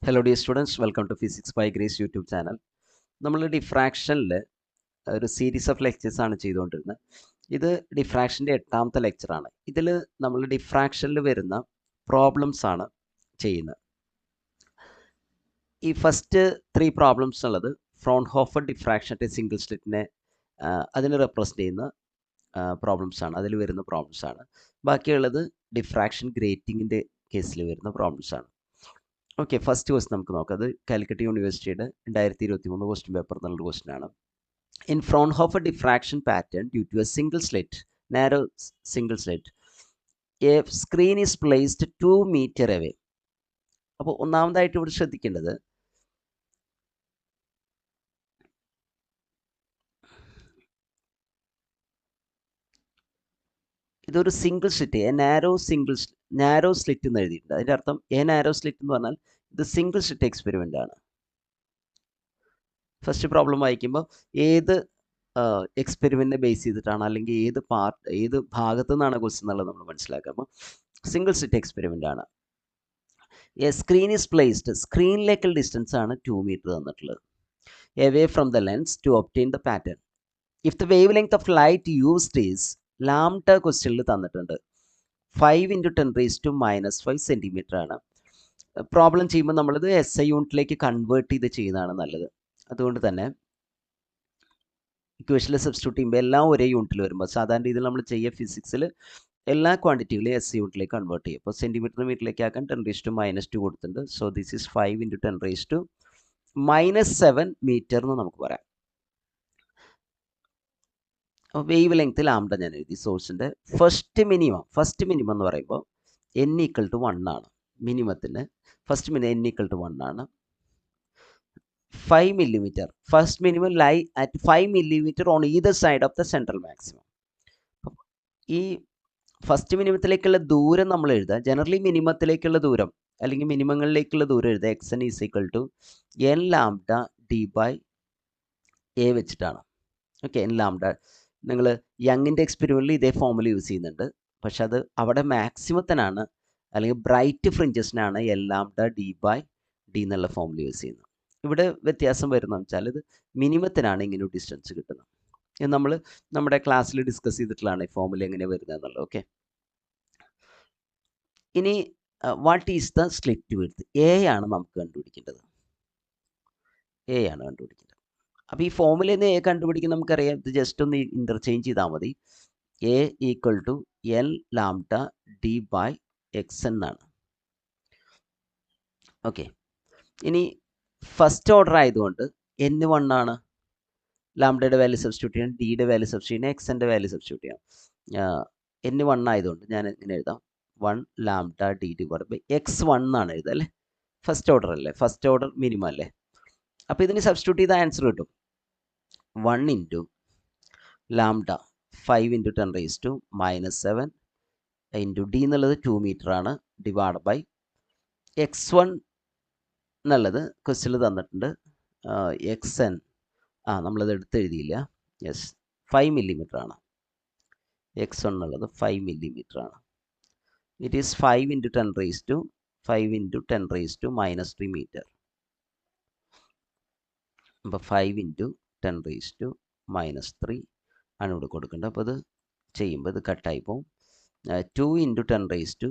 Hello dear students, welcome to physics by Grace YouTube channel. നമ്മൾ ഡിഫ്രാക്ഷനിൽ ഒരു series of lectures ആണ് ചെയ്തുകൊണ്ടിരുന്നത്. ഇത് ഡിഫ്രാക്ഷൻ്റെ 8ാമത്തെ ലെക്ചറാണ്. ഇതിൽ നമ്മൾ ഡിഫ്രാക്ഷനിൽ വരുന്ന പ്രോബ്ലംസ് ആണ് ചെയ്യുന്നത്. ഈ ഫസ്റ്റ് 3 പ്രോബ്ലംസ് ഉള്ളത് ഫ്രോൺഹോഫർ ഡിഫ്രാക്ഷൻ്റെ സിംഗിൾ സ്ലിറ്റിനെ അതിന് റെപ്രസെൻ്റ് ചെയ്യുന്ന പ്രോബ്ലംസ് ആണ്, അതിൽ വരുന്ന പ്രോബ്ലംസ് ആണ്. ബാക്കിയുള്ളത് ഡിഫ്രാക്ഷൻ ഗ്രേറ്റിങ്ങിൻ്റെ കേസിൽ വരുന്ന പ്രോബ്ലംസ് ആണ്. ഓക്കെ, ഫസ്റ്റ് ക്വസ്റ്റ്യൻ നമുക്ക് നോക്കാം. അത് കാലിക്കറ്റ് യൂണിവേഴ്സിറ്റിയുടെ 2023 ക്വസ്റ്റ്യൻ പേപ്പർ എന്നുള്ള ക്വസ്റ്റ്യൻ ആണ്. In Fraunhofer diffraction pattern due to a single slit, narrow single slit, a screen is placed 2 metre away. അപ്പോൾ ഒന്നാമതായിട്ട് ഇവിടെ ശ്രദ്ധിക്കേണ്ടത് ഇതൊരു single slit, a narrow slit എന്ന് എഴുതിയിട്ടുണ്ട്. അതിൻ്റെ അർത്ഥം എ നാരോ സ്ലിറ്റ് എന്ന് പറഞ്ഞാൽ ഇത് സിംഗിൾ സ്ലിറ്റ് എക്സ്പെരിമെൻ്റ് ആണ്. ഫസ്റ്റ് പ്രോബ്ലം വായിക്കുമ്പോൾ ഏത് എക്സ്പെരിമെൻറ്റിനെ ബേസ് ചെയ്തിട്ടാണ്, അല്ലെങ്കിൽ ഏത് ഭാഗത്തു നിന്നാണ് ക്വസ്റ്റ്യൻ എന്നുള്ളത് നമ്മൾ മനസ്സിലാക്കുക. അപ്പോൾ സിംഗിൾ സ്ലിറ്റ് എക്സ്പെരിമെൻ്റ് ആണ്. എ സ്ക്രീൻ ഈസ് പ്ലേസ്ഡ്, സ്ക്രീനിലേക്കുള്ള ഡിസ്റ്റൻസ് ആണ് 2 മീറ്റർ തന്നിട്ടുള്ളത്. Away from the lens to obtain the pattern. If the wave length of light used is lambda, ക്വസ്റ്റ്യനിൽ തന്നിട്ടുണ്ട് 5 × 10⁻⁻5 സെൻറ്റിമീറ്റർ ആണ്. പ്രോബ്ലം ചെയ്യുമ്പോൾ നമ്മളിത് SI യൂണിറ്റിലേക്ക് കൺവേർട്ട് ചെയ്ത് ചെയ്യുന്നതാണ് നല്ലത്. അതുകൊണ്ട് തന്നെ ഇക്വേഷനിൽ സബ്സ്റ്റിറ്റ്യൂട്ട് ചെയ്യുമ്പോൾ എല്ലാം ഒരേ യൂണിറ്റിൽ വരുമ്പോൾ സാധാരണ രീതിയിൽ നമ്മൾ ചെയ്യുക ഫിസിക്സിൽ എല്ലാ ക്വാണ്ടിറ്റികളും SI യൂണിറ്റിലേക്ക് കൺവേർട്ട് ചെയ്യും. അപ്പോൾ സെൻറ്റിമീറ്റർ മീറ്ററിലേക്ക് ആക്കാൻ 10⁻⁻2 കൊടുത്തിട്ടുണ്ട്. സോ ദിസ് ഈസ് 5 × 10⁻⁻7 മീറ്റർ എന്ന് നമുക്ക് പറയാം. വേവ് ലെങ്ത് ലാംഡ ഞാൻ എഴുതി. സോഴ്സിൻ്റെ ഫസ്റ്റ് മിനിമം എന്ന് പറയുമ്പോൾ n = 1 ആണ്. മിനിമത്തിന് ഫസ്റ്റ് മിനിമം n = 1 ആണ്. 5 millimeter. First minimum lie at 5 millimeter on either side of the central maximum. ഈ ഫസ്റ്റ് മിനിമത്തിലേക്കുള്ള ദൂരം നമ്മൾ എഴുതുക. ജനറലി മിനിമത്തിലേക്കുള്ള ദൂരം അല്ലെങ്കിൽ മിനിമങ്ങളിലേക്കുള്ള ദൂരം എഴുതുക xn = n λ/d/a വെച്ചിട്ടാണ്. ഓക്കെ, n λ നിങ്ങൾ യങ്ങിൻ്റെ എക്സ്പെരിമെൻറ്റിൽ ഇതേ ഫോമുല യൂസ് ചെയ്യുന്നുണ്ട്. പക്ഷെ അത് അവിടെ മാക്സിമത്തിനാണ് അല്ലെങ്കിൽ ബ്രൈറ്റ് ഫ്രിഞ്ചസിനാണ് n λ/d/d എന്നുള്ള ഫോമുല യൂസ് ചെയ്യുന്നത്. ഇവിടെ വ്യത്യാസം വരുന്നതെന്ന് വെച്ചാൽ ഇത് മിനിമത്തിനാണ് ഇങ്ങനെ ഒരു ഡിസ്റ്റൻസ് കിട്ടുന്നത്. ഇത് നമ്മൾ നമ്മുടെ ക്ലാസ്സിൽ ഡിസ്കസ് ചെയ്തിട്ടുള്ളതാണ് ഈ ഫോമുല എങ്ങനെ വരുന്നത് എന്നുള്ളത്. ഓക്കെ, ഇനി what is the slit width? A ആണ് നമുക്ക് കണ്ടുപിടിക്കേണ്ടത്. എ ആണ് കണ്ടുപിടിക്കേണ്ടത്. അപ്പോൾ ഈ ഫോമുലയിൽ നിന്ന് എ കണ്ടുപിടിക്കാൻ നമുക്കറിയാം. ഇത് ജസ്റ്റ് ഒന്ന് ഇൻ്റർചേഞ്ച് ചെയ്താൽ മതി. എ = n λ/d/x എന്നാണ്. ഓക്കെ, ഇനി ഫസ്റ്റ് ഓർഡർ ആയതുകൊണ്ട് n1 ആണ്. ലാംഡയുടെ വാല്യൂ സബ്സ്റ്റിറ്റ്യൂട്ട് ചെയ്യണം, ഡിയുടെ വാല്യൂ സബ്സ്റ്റിറ്റ്യൂട്ട് ചെയ്യണം, എക്സിൻ്റെ വാല്യൂ സബ്സ്റ്റിറ്റ്യൂട്ട് ചെയ്യണം. n1 ആയതുകൊണ്ട് ഞാൻ ഇങ്ങനെ എഴുതാം 1 λ/d/x1 എന്നാണ് എഴുതുക അല്ലേ. ഫസ്റ്റ് ഓർഡർ അല്ലേ, ഫസ്റ്റ് ഓർഡർ മിനിമം അല്ലേ. അപ്പോൾ ഇതിന് സബ്സ്റ്റിറ്റ്യൂട്ട് ചെയ്ത ആൻസർ കിട്ടും 1 × λ 5 × 10⁻⁻7 × d എന്നുള്ളത് 2 മീറ്റർ ആണ്, ഡിവൈഡ് ബൈ x1 എന്നുള്ളത് ക്വസ്റ്റ്യനിൽ തന്നിട്ടുണ്ട്. xn നമ്മളത് എടുത്തെഴുതിയില്ല. യെസ്, 5 millimeter ആണ്. x1 എന്നുള്ളത് 5 millimeter ആണ്. It is 5 × 10⁻⁻3 metre. അപ്പോൾ 5 × 10⁻⁻3 ആണ് ഇവിടെ കൊടുക്കേണ്ടത്. അപ്പോൾ ഇത് ചെയ്യുമ്പോൾ ഇത് കട്ടായി പോകും. 2 × 10⁻,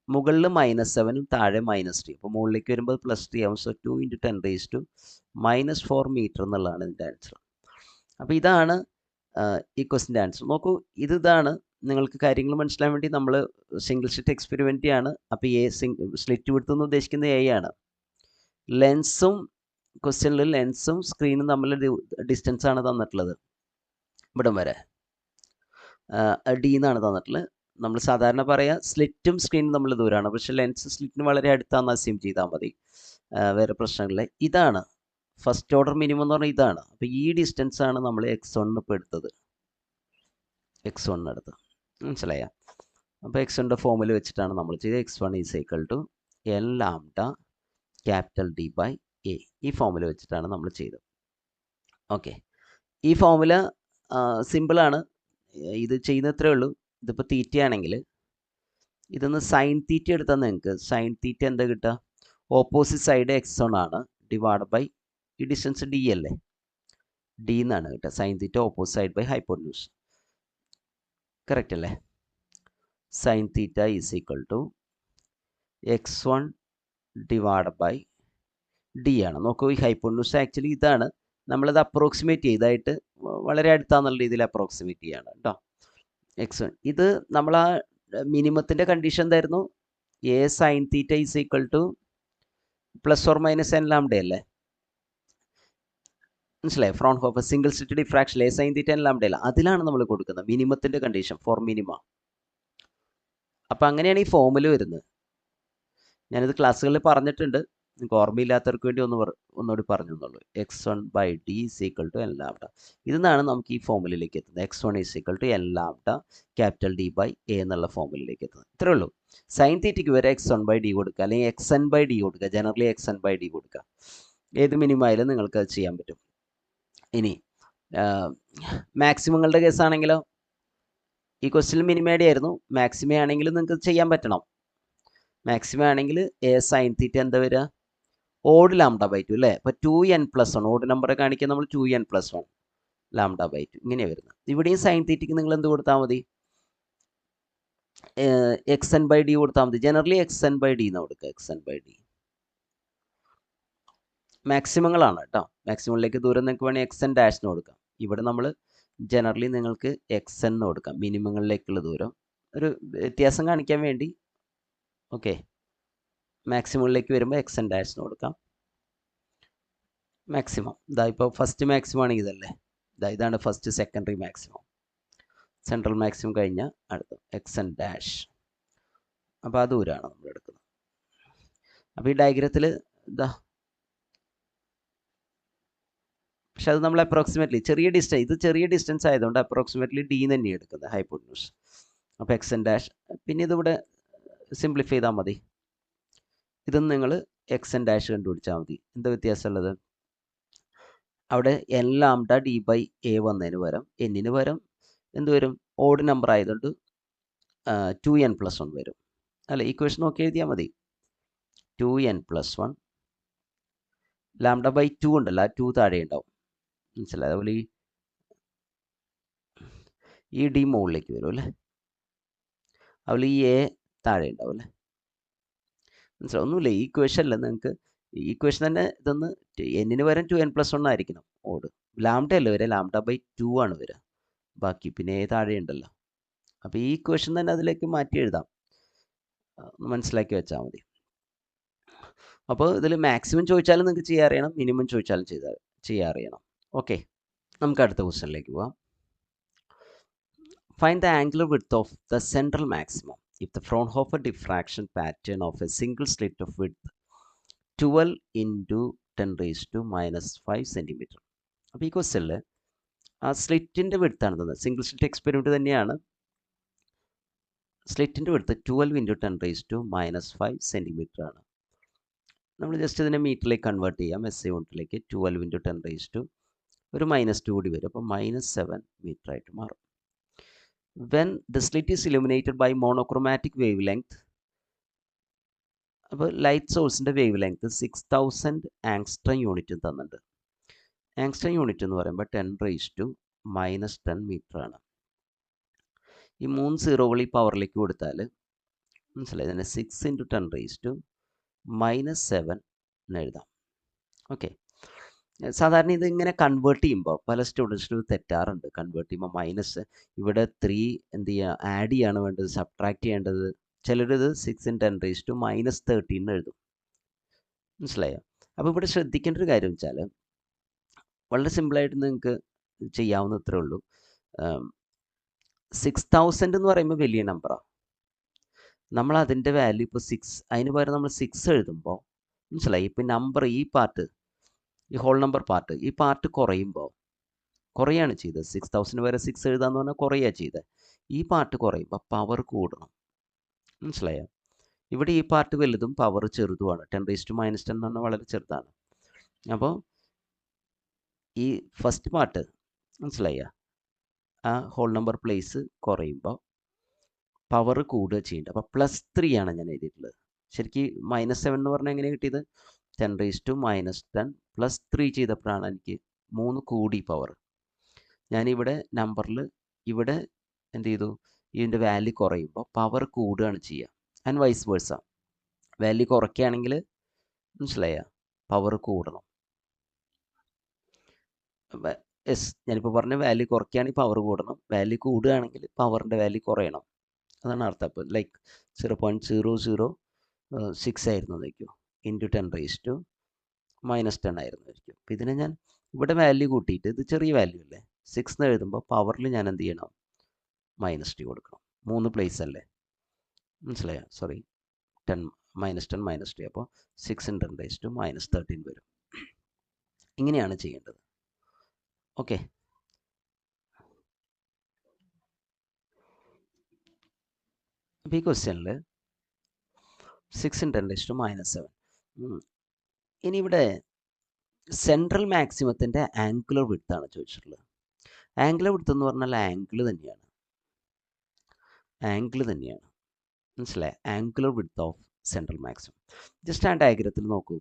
മുകളിൽ -7 താഴെ -3. അപ്പോൾ മുകളിലേക്ക് വരുമ്പോൾ +3 ആവും. സോ 2 × 10⁻⁻4 മീറ്റർ എന്നുള്ളതാണ് ഇതിൻ്റെ ആൻസർ. അപ്പോൾ ഇതാണ് ഈ ക്വസ്റ്റിൻ്റെ ആൻസർ. നോക്കൂ, ഇതാണ് നിങ്ങൾക്ക് കാര്യങ്ങൾ മനസ്സിലാൻ വേണ്ടി നമ്മൾ സിംഗിൾ സ്ലിറ്റ് എക്സ്പെരിമെൻ്റ് ആണ്. അപ്പോൾ സ്ലിറ്റ് വിഡ്ത്ത് എന്ന് ഉദ്ദേശിക്കുന്നത് എ ആണ്. ലെൻസും ക്വസ്റ്റ്യനിൽ ലെൻസും സ്ക്രീനും തമ്മിലുള്ള ഡിസ്റ്റൻസ് ആണ് തന്നിട്ടുള്ളത്. ഇവിടം വരെ d എന്നാണ് തന്നിട്ടുള്ളത്. നമ്മൾ സാധാരണ പറയുക സ്ലിറ്റും സ്ക്രീനും തമ്മിൽ ദൂരമാണ്. പക്ഷേ ലെൻസ് സ്ലിറ്റിന് വളരെ അടുത്താണെന്ന് അസ്യൂം ചെയ്താൽ മതി, വേറെ പ്രശ്നങ്ങളില്ല. ഇതാണ് ഫസ്റ്റ് ഓർഡർ മിനിമം എന്ന് പറഞ്ഞാൽ ഇതാണ്. അപ്പോൾ ഈ ഡിസ്റ്റൻസ് ആണ് നമ്മൾ x1 ഇപ്പോൾ എടുത്തത്. x1 എടുത്തത് മനസ്സിലായ? അപ്പോൾ x1ൻ്റെ ഫോമുല വെച്ചിട്ടാണ് നമ്മൾ ചെയ്തത്. x1 = n λ/D/a. ഈ ഫോമുല വെച്ചിട്ടാണ് നമ്മൾ ചെയ്തത്. ഓക്കെ, ഈ ഫോമുല സിമ്പിളാണ്. ഇത് ചെയ്യുന്നത്രേ ഉള്ളൂ. ഇതിപ്പോൾ തീറ്റ ആണെങ്കിൽ ഇതൊന്ന് സൈൻ തീറ്റ എടുത്താൽ നിങ്ങൾക്ക് സൈൻ തീറ്റ എന്താ കിട്ടുക? ഓപ്പോസിറ്റ് സൈഡ് x1 ആണ് ഡിവൈഡ് ബൈ ഈ ഡിസ്റ്റൻസ് d അല്ലേ, d എന്നാണ് കേട്ടോ. Sine theta opposite side by hypotenuse. Correct അല്ലേ? Sine theta is equal to x1 divide by d ആണ്. നോക്കൂ, ഈ ഹൈപ്പോട്ടന്യൂസ് ആക്ച്വലി ഇതാണ്. നമ്മളത് അപ്രോക്സിമേറ്റ് ചെയ്തായിട്ട് വളരെ അടുത്താന്നുള്ള രീതിയിൽ അപ്രോക്സിമേറ്റ് ചെയ്യാണ് കേട്ടോ. x1 ഇത് നമ്മൾ ആ മിനിമത്തിൻ്റെ കണ്ടീഷൻ എന്തായിരുന്നു? A sine theta is equal two plus or minus N lambda അല്ലേ? മനസ്സിലായി? Fraunhofer single slit diffraction A sine theta N lambda അല്ല, അതിലാണ് നമ്മൾ കൊടുക്കുന്നത് മിനിമത്തിൻ്റെ കണ്ടീഷൻ ഫോർ മിനിമ. അപ്പം അങ്ങനെയാണ് ഈ ഫോമിൽ വരുന്നത്. ഞാനിത് ക്ലാസ്സുകളിൽ പറഞ്ഞിട്ടുണ്ട്, നിങ്ങൾക്ക് ഓർമ്മയില്ലാത്തവർക്ക് വേണ്ടി ഒന്നുകൂടി പറഞ്ഞു എന്നുള്ളൂ. x1 by d is equal to n lambda. ഇതിന്നാണ് നമുക്ക് ഈ ഫോമുലയിലേക്ക് എത്തുന്നത്. x1 is equal to n lambda capital D by a എന്നുള്ള ഫോമുലയിലേക്ക് എത്തുന്നത്. ഇത്രേ ഉള്ളൂ. സൈൻ തീറ്റയ്ക്ക് വരെ x1 ബൈ d കൊടുക്കുക, അല്ലെങ്കിൽ xn ബൈ d കൊടുക്കുക. ജനറലി xn ബൈ d കൊടുക്കുക. ഏത് മിനിമം ആയാലും നിങ്ങൾക്ക് അത് ചെയ്യാൻ പറ്റും. ഇനി മാക്സിമങ്ങളുടെ കേസാണെങ്കിലോ, ഈ ക്വസ്റ്റ്യൻ മിനിമയുടെ ആയിരുന്നു. മാക്സിമം ആണെങ്കിലും നിങ്ങൾക്ക് ചെയ്യാൻ പറ്റണം. മാക്സിമം ആണെങ്കിൽ എ സൈൻ തീറ്റ എന്താ വരിക? ഓഡ് ലാംഡ ബൈ 2 അല്ലേ? അപ്പോൾ 2n+1 ഓഡ് നമ്പറെ കാണിക്കാൻ നമ്മൾ 2n+1 ലാംഡ ബൈ 2 ഇങ്ങനെയാണ് വരുന്നത്. ഇവിടെയും സൈൻ തീറ്റയ്ക്ക് നിങ്ങൾ എന്ത് കൊടുത്താൽ മതി? xn ബൈ d കൊടുത്താൽ മതി. ജനറലി xn ബൈ d എന്ന് കൊടുക്കുക. xn ബൈ d മാക്സിമങ്ങളാണ് കേട്ടോ. മാക്സിമങ്ങളിലേക്ക് ദൂരം നിങ്ങൾക്ക് വേണമെങ്കിൽ xn ഡാഷിന് കൊടുക്കാം. ഇവിടെ നമ്മൾ ജനറലി നിങ്ങൾക്ക് xn എന്ന് കൊടുക്കാം. മിനിമങ്ങളിലേക്കുള്ള ദൂരം ഒരു വ്യത്യാസം കാണിക്കാൻ വേണ്ടി. ഓക്കെ, മാക്സിമങ്ങളിലേക്ക് വരുമ്പോൾ xn ഡാഷിന് കൊടുക്കാം. മാക്സിമം ഇതാ, ഇപ്പോൾ ഫസ്റ്റ് മാക്സിമം ആണെങ്കിൽ ഇതല്ലേ, ഇതാണ് first secondary maximum. Central maximum കഴിഞ്ഞാൽ അടുത്ത xn ഡാഷ്. അപ്പോൾ ആ ദൂരമാണ് നമ്മൾ എടുക്കുന്നത്. അപ്പോൾ ഈ ഡയഗ്രത്തിൽ ഇതാ, പക്ഷെ അത് നമ്മൾ അപ്രോക്സിമേറ്റ്ലി ചെറിയ ഡിസ്റ്റൻസ്, ഇത് ചെറിയ ഡിസ്റ്റൻസ് ആയതുകൊണ്ട് അപ്രോക്സിമേറ്റ്ലി d തന്നെയാണ് എടുക്കുന്നത് ഹൈപ്പോട്ടന്യൂസ്. അപ്പോൾ xn ഡാഷ്. പിന്നെ ഇതിവിടെ സിംപ്ലിഫൈ ചെയ്താൽ മതി. ഇതൊന്നും നിങ്ങൾ xn ഡാഷ് കണ്ടുപിടിച്ചാൽ മതി. എന്താ വ്യത്യാസമുള്ളത്? അവിടെ n lambda d by a വന്നതിന് പകരം എന്നിന് പകരം എന്ത് വരും? ഓഡ് നമ്പർ ആയതുകൊണ്ട് 2n+1 വരും അല്ല. ഇക്വേഷൻ നോക്കി എഴുതിയാൽ മതി. 2n+1 ലാംഡ ബൈ 2 ഉണ്ടല്ലോ, ആ 2 താഴെ ഉണ്ടാവും. മനസ്സിലായി? അതുപോലെ ഈ d മുകളിലേക്ക് വരും അല്ലേ. അതുപോലെ ഈ എ താഴെ ഉണ്ടാവും അല്ലേ. മനസ്സിലാവും? ഒന്നുമില്ല, ഈ ഇക്വേഷനിൽ നിങ്ങൾക്ക് ഈ ഇക്വേഷൻ തന്നെ ഇതൊന്ന് എന്നിന് പകരം 2n+1 ആയിരിക്കണം ഓഡ്. ലാംഡ അല്ല വരിക, ലാംഡ ബൈ 2 ആണ് വരിക. ബാക്കി പിന്നെ എ താഴെ ഉണ്ടല്ലോ. അപ്പോൾ ഈ ഇക്വേഷൻ തന്നെ അതിലേക്ക് മാറ്റി എഴുതാം. മനസ്സിലാക്കി വെച്ചാൽ മതി. അപ്പോൾ ഇതിൽ മാക്സിമം ചോദിച്ചാലും നിങ്ങൾക്ക് ചെയ്യാൻ അറിയണം, മിനിമം ചോദിച്ചാലും ചെയ്യാൻ അറിയണം. ഓക്കെ, നമുക്ക് അടുത്ത ക്വസ്റ്റ്യനിലേക്ക് പോവാം. Find the angular width of the central maximum if the Fraunhofer diffraction pattern of a single slit of width 12 into 10⁻⁻5 cm. അപ്പോൾ ഈ ക്വസ്റ്റ്യനിൽ ആ സ്ലിറ്റിൻ്റെ വിഡ്ത്താണ് തന്നത്. സിംഗിൾ സ്ലിറ്റ് എക്സ്പെരിമെൻറ്റ് തന്നെയാണ്. സ്ലിറ്റിൻ്റെ വിഡ്ത്ത് 12 into 10⁻⁵ cm ആണ്. നമ്മൾ ജസ്റ്റ് ഇതിനെ മീറ്ററിലേക്ക് കൺവേർട്ട് ചെയ്യാം. SI യൂണിറ്റിലേക്ക് 12 into 10⁻⁻2 കൂടി വരും. അപ്പോൾ -7 മീറ്റർ ആയിട്ട് മാറും. When the slit is illuminated by monochromatic wavelength, അപ്പോൾ ലൈറ്റ് സോഴ്സിൻ്റെ വേവ് ലെങ്ത് 6000 ആങ്സ്ട്രം യൂണിറ്റ് തന്നിട്ടുണ്ട്. ആങ്സ്ട്രം യൂണിറ്റ് എന്ന് പറയുമ്പോൾ 10⁻⁻10 മീറ്റർ ആണ്. ഈ 3 സീറോകൾ ഈ പവറിലേക്ക് കൊടുത്താൽ മനസ്സിലായി, ഇതിനെ 6 into 10⁻⁻7 എന്ന് എഴുതാം. ഓക്കെ, സാധാരണ ഇതിങ്ങനെ കൺവേർട്ട് ചെയ്യുമ്പോൾ പല സ്റ്റുഡൻസിനും തെറ്റാറുണ്ട്. കൺവേർട്ട് ചെയ്യുമ്പോൾ മൈനസ് ഇവിടെ 3 എന്ത് ചെയ്യുക, ആഡ് ചെയ്യാണ് വേണ്ടത്, സബ്ട്രാക്ട് ചെയ്യേണ്ടത്. ചിലരിത് 6 into 10⁻13 എഴുതും. മനസ്സിലായോ? അപ്പോൾ ഇവിടെ ശ്രദ്ധിക്കേണ്ട ഒരു കാര്യം വെച്ചാൽ വളരെ സിമ്പിളായിട്ട് നിങ്ങൾക്ക് ചെയ്യാവുന്ന ഇത്രേ ഉള്ളൂ. 6000 എന്ന് പറയുമ്പോൾ വലിയ നമ്പറാണ്. നമ്മൾ അതിൻ്റെ വാല്യൂ ഇപ്പോൾ 6, അതിന് പകരം നമ്മൾ 6 എഴുതുമ്പോൾ മനസ്സിലായി, ഇപ്പോൾ നമ്പർ ഈ പാർട്ട്, ഈ ഹോൾ നമ്പർ പാർട്ട്, ഈ പാർട്ട് കുറയാണ് ചെയ്തത്. 6000 വരെ 6 എഴുതാന്ന് പറഞ്ഞാൽ കുറയുക ചെയ്തത്. ഈ പാർട്ട് കുറയുമ്പോൾ പവർ കൂടണം. മനസ്സിലായോ? ഇവിടെ ഈ പാർട്ട് വലുതും പവർ ചെറുതുമാണ്. 10⁻⁻10 എന്ന് പറഞ്ഞാൽ വളരെ ചെറുതാണ്. അപ്പോൾ ഈ ഫസ്റ്റ് പാർട്ട് മനസ്സിലായ ആ ഹോൾ നമ്പർ പ്ലേസ് കുറയുമ്പോൾ പവർ കൂടുക ചെയ്യുന്നുണ്ട്. അപ്പോൾ +3 ആണ് ഞാൻ എഴുതിയിട്ടുള്ളത്. ശരിക്കും -7 എന്ന് പറഞ്ഞാൽ എങ്ങനെ കിട്ടിയത്? 10⁻⁻10 + 3 ചെയ്തപ്പോഴാണ് എനിക്ക് 3 കൂടി പവർ. ഞാനിവിടെ നമ്പറിൽ ഇവിടെ എന്ത് ചെയ്തു? ഇതിൻ്റെ വാല്യൂ കുറയുമ്പോൾ പവർ കൂടുകയാണ് ചെയ്യുക. And vice versa. വാല്യൂ കുറയ്ക്കുകയാണെങ്കിൽ മനസ്സിലായ പവർ കൂടണം. യെസ്, ഞാനിപ്പോൾ പറഞ്ഞ വാല്യൂ കുറയ്ക്കുകയാണെങ്കിൽ പവർ കൂടണം, വാല്യൂ കൂടുകയാണെങ്കിൽ പവറിൻ്റെ വാല്യൂ കുറയണം. അതാണ് അർത്ഥം. അപ്പോൾ ലൈക്ക് 0.0006 ആയിരുന്നു വയ്ക്കും, ഇൻറ്റു 10⁻⁻10 ആയിരുന്നു വയ്ക്കും. അപ്പോൾ ഇതിനെ ഞാൻ ഇവിടെ വാല്യൂ കൂട്ടിയിട്ട്, ഇത് ചെറിയ വാല്യൂ അല്ലേ, 6 എന്ന് എഴുതുമ്പോൾ പവറിൽ ഞാൻ എന്ത് ചെയ്യണം? -t കൊടുക്കണം. 3 പ്ലേസ് അല്ലേ, മനസ്സിലായോ? Sorry, 10 -10 -t. അപ്പോൾ 6 × 10⁻13 വരും. ഇങ്ങനെയാണ് ചെയ്യേണ്ടത്. ഓക്കെ, അപ്പോൾ ഈ ക്വസ്റ്റ്യനിൽ 6 × 10⁻7. ഇനി ഇവിടെ സെൻട്രൽ മാക്സിമത്തിൻ്റെ ആംഗുലർ വിഡ്ത്താണ് ചോദിച്ചിട്ടുള്ളത്. ആംഗുലർ വിഡ്ത്ത് എന്ന് പറഞ്ഞാൽ ആംഗിൾ തന്നെയാണ്, മനസ്സിലായി? Angular width of central maximum. Just ആ ഡയഗ്രത്തിൽ നോക്കൂ.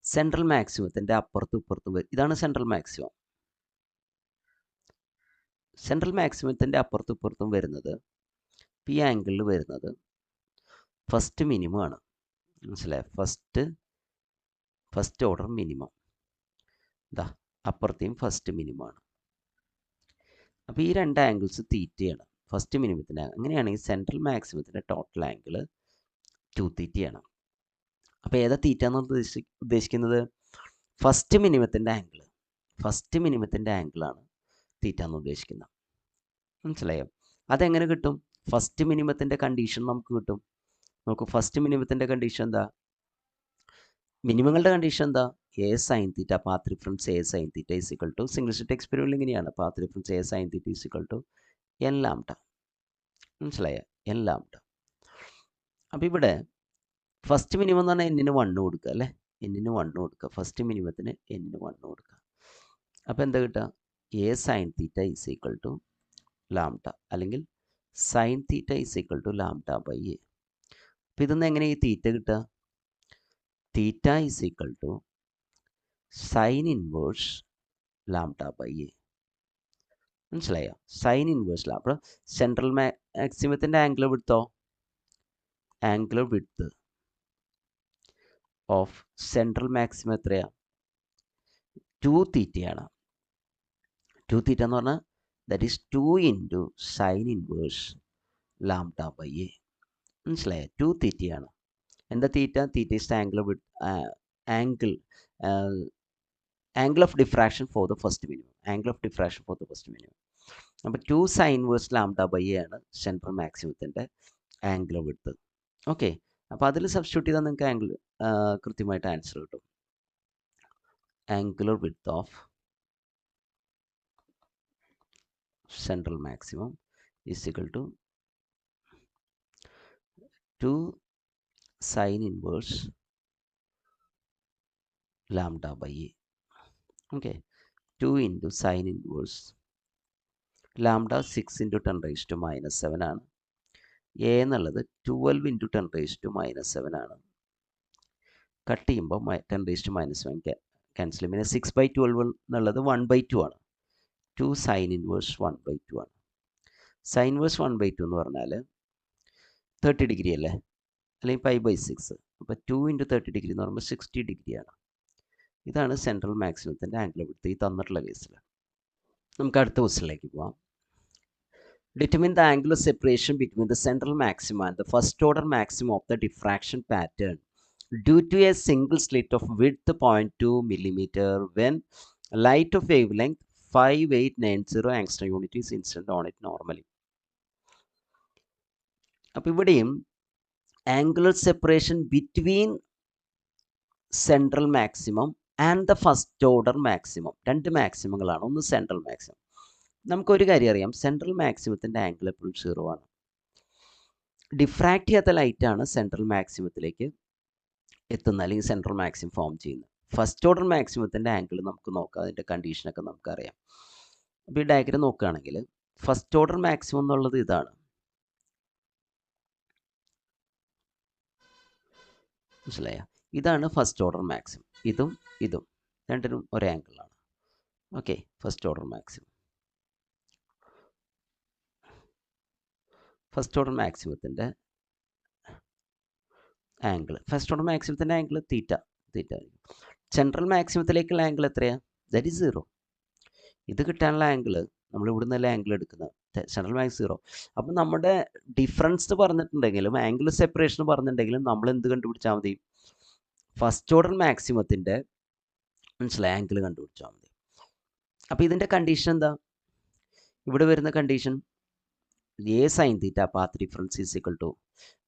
സെൻട്രൽ മാക്സിമത്തിൻ്റെ അപ്പുറത്തും ഇപ്പുറത്തും ഇതാണ് സെൻട്രൽ മാക്സിമം. സെൻട്രൽ മാക്സിമത്തിൻ്റെ അപ്പുറത്തും ഇപ്പുറത്തും വരുന്നത്, ഈ ആംഗിളിൽ വരുന്നത് ഫസ്റ്റ് മിനിമം ആണ്, മനസ്സിലായി? First order minimum. ഇതാ അപ്പുറത്തെയും ഫസ്റ്റ് മിനിമമാണ്. അപ്പോൾ ഈ രണ്ട് ആംഗിൾസ് തീറ്റയാണ്. ഫസ്റ്റ് മിനിമത്തിൻ്റെ അങ്ങനെയാണെങ്കിൽ സെൻട്രൽ മാക്സിമത്തിൻ്റെ ടോട്ടൽ ആംഗിൾ 2θ. അപ്പോൾ ഏതാ തീറ്റ എന്ന് ഉദ്ദേശിക്കുന്നത്? ഫസ്റ്റ് മിനിമത്തിൻ്റെ ആംഗിളാണ് തീറ്റ എന്ന് ഉദ്ദേശിക്കുന്നത്. മനസ്സിലായോ? അതെങ്ങനെ കിട്ടും? ഫസ്റ്റ് മിനിമത്തിൻ്റെ കണ്ടീഷൻ നമുക്ക് കിട്ടും. നോക്കൂ, ഫസ്റ്റ് മിനിമത്തിൻ്റെ കണ്ടീഷൻ എന്താ? മിനിമങ്ങളുടെ കണ്ടീഷൻ എന്താ? A sine theta, path difference a sine theta is equal to, single slit experiment ഇങ്ങനെയാണ്, path difference a sine theta is equal to n λ. മനസ്സിലായോ? n λ. അപ്പോൾ ഇവിടെ ഫസ്റ്റ് മിനിമം എന്ന് പറഞ്ഞാൽ n-ന് 1 കൊടുക്കുക അല്ലേ, n-ന് 1 കൊടുക്കുക. ഫസ്റ്റ് മിനിമത്തിന് n-ന് 1 കൊടുക്കുക. അപ്പോൾ എന്താ കിട്ടുക? A sine theta is equal to λ, അല്ലെങ്കിൽ sine theta is equal to λ/a. അപ്പോൾ ഇതൊന്നും എങ്ങനെ ഈ തീറ്റ കിട്ടുക? Theta is equal to sine inverse λ/a. മനസ്സിലായോ? Sine inverse λ. അപ്പോൾ സെൻട്രൽ മാക്സിമത്തിൻ്റെ ആംഗുലർ വിഡ്ത്തോ? Angular width of central maximum എത്രയാണ്? 2θ. 2θ എന്ന് പറഞ്ഞാൽ that is 2 × sine inverse λ/a. മനസ്സിലായോ? 2θ. എന്താ തീറ്റ? Theta is angular width, angle of diffraction for the first minimum. അപ്പോൾ 2 സൈൻ ഇൻവേഴ്സ് λ/a ആണ് സെൻട്രൽ മാക്സിമത്തിൻ്റെ ആംഗുലർ വിഡ്ത്ത്. ഓക്കെ, അപ്പോൾ അതിൽ സബ്സ്റ്റിറ്റ്യൂട്ട് ചെയ്താൽ നിങ്ങൾക്ക് ആംഗിൾ കൃത്യമായിട്ട് ആൻസർ കിട്ടും. Angular width of central maximum is equal to 2 sine inverse λ/a. Okay, 2 × sine inverse λ 6 × 10⁻⁻7 ആണ്. എ എന്നുള്ളത് 12 × 10⁻⁻7 ആണ്. കട്ട് ചെയ്യുമ്പോൾ 10⁻⁻7 ക്യാൻസൽ ചെയ്യും. പിന്നെ 6/12 എന്നുള്ളത് 1/2 ആണ്. 2 സൈൻ ഇൻവേഴ്സ് 1/2 ആണ്. സൈൻ ഇൻവേഴ്സ് 1/2 എന്ന് പറഞ്ഞാൽ 30 ഡിഗ്രി അല്ലേ, അല്ലെങ്കിൽ π/6. അപ്പോൾ 2 × 30 ഡിഗ്രി എന്ന് പറയുമ്പോൾ 60 ഡിഗ്രിയാണ്. ഇതാണ് സെൻട്രൽ മാക്സിമത്തിൻ്റെ ആംഗുലർ വിഡ്ത്ത് ഈ തന്നിട്ടുള്ള കേസിൽ. നമുക്ക് അടുത്ത ക്വസ്റ്റ്യനിലേക്ക് പോവാം. Determine the angular separation between the central maxima and the first order maximum of the diffraction pattern due to a single slit of width 0.2 mm when light of wavelength 5890 angstrom unit is incident on it normally. അപ്പോൾ ഇവിടെയും angular separation between central maximum and the first order maximum, രണ്ട് മാക്സിമങ്ങളാണ്. ഒന്ന് central maximum. നമുക്കൊരു കാര്യം അറിയാം, central മാക്സിമത്തിൻ്റെ angle എപ്പോഴും 0 ആണ്. ഡിഫ്രാക്ട് ചെയ്യാത്ത ലൈറ്റാണ് സെൻട്രൽ മാക്സിമത്തിലേക്ക് എത്തുന്നത്, അല്ലെങ്കിൽ സെൻട്രൽ മാക്സിമം ഫോം ചെയ്യുന്നത്. ഫസ്റ്റ് ഓർഡർ മാക്സിമത്തിൻ്റെ ആംഗിൾ നമുക്ക് നോക്കാം, അതിൻ്റെ കണ്ടീഷനൊക്കെ നമുക്കറിയാം. അപ്പോൾ ഈ ഡയഗ്രം നോക്കുകയാണെങ്കിൽ ഫസ്റ്റ് ഓർഡർ മാക്സിമം എന്നുള്ളത് ഇതാണ്. മനസ്സിലായോ? ഇതാണ് ഫസ്റ്റ് ഓർഡർ മാക്സിമം. ഇതും ഇതും രണ്ടിനും ഒരേ ആംഗിളാണ്. Okay, first order maximum. First order മാക്സിമത്തിൻ്റെ ആംഗിൾ, ഫസ്റ്റ് ഓർഡർ മാക്സിമത്തിൻ്റെ ആംഗിൾ തീറ്റ സെൻട്രൽ മാക്സിമത്തിലേക്കുള്ള ആംഗിൾ എത്രയാണ്? That is 0. ഇത് കിട്ടാനുള്ള ആംഗിൾ നമ്മൾ ഇവിടെ നിന്നല്ല ആംഗിൾ എടുക്കുന്നത്, സെൻട്രൽ മാക്സ് 0. അപ്പം നമ്മുടെ ഡിഫറൻസ് പറഞ്ഞിട്ടുണ്ടെങ്കിലും ആംഗിൾ സെപ്പറേഷൻ പറഞ്ഞിട്ടുണ്ടെങ്കിലും നമ്മൾ എന്ത് കണ്ടുപിടിച്ചാൽ മതി? ഫസ്റ്റ് ഓർഡർ മാക്സിമത്തിൻ്റെ മനസ്സിലായ ആംഗിൾ കണ്ടുപിടിച്ചാൽ മതി. അപ്പോൾ ഇതിൻ്റെ കണ്ടീഷൻ എന്താ? ഇവിടെ വരുന്ന condition a sine theta path difference is equal to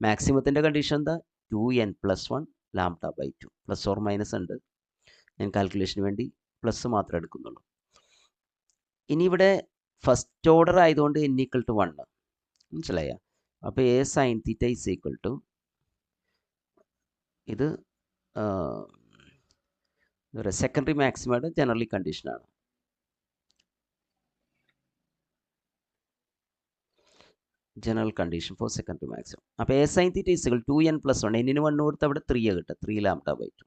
മാക്സിമത്തിൻ്റെ കണ്ടീഷൻ എന്താ? 2n+1 λ/2. പ്ലസ് ഓർ മൈനസ് ഉണ്ട്, ഞാൻ കാൽക്കുലേഷന് വേണ്ടി പ്ലസ് മാത്രമേ എടുക്കുന്നുള്ളൂ. ഇനി ഇവിടെ ഫസ്റ്റ് ഓർഡർ ആയതുകൊണ്ട് n = 1, മനസ്സിലായ? അപ്പോൾ a sine theta is equal to ഇത് സെക്കൻഡറി മാക്സിമയുടെ ജനറലി കണ്ടീഷനാണ്. General condition for secondary maximum. അപ്പോൾ a sine theta is equal 2n+1, n-ന് 1 കൊടുത്ത് അവിടെ 3 കിട്ടുക, 3 λ/2.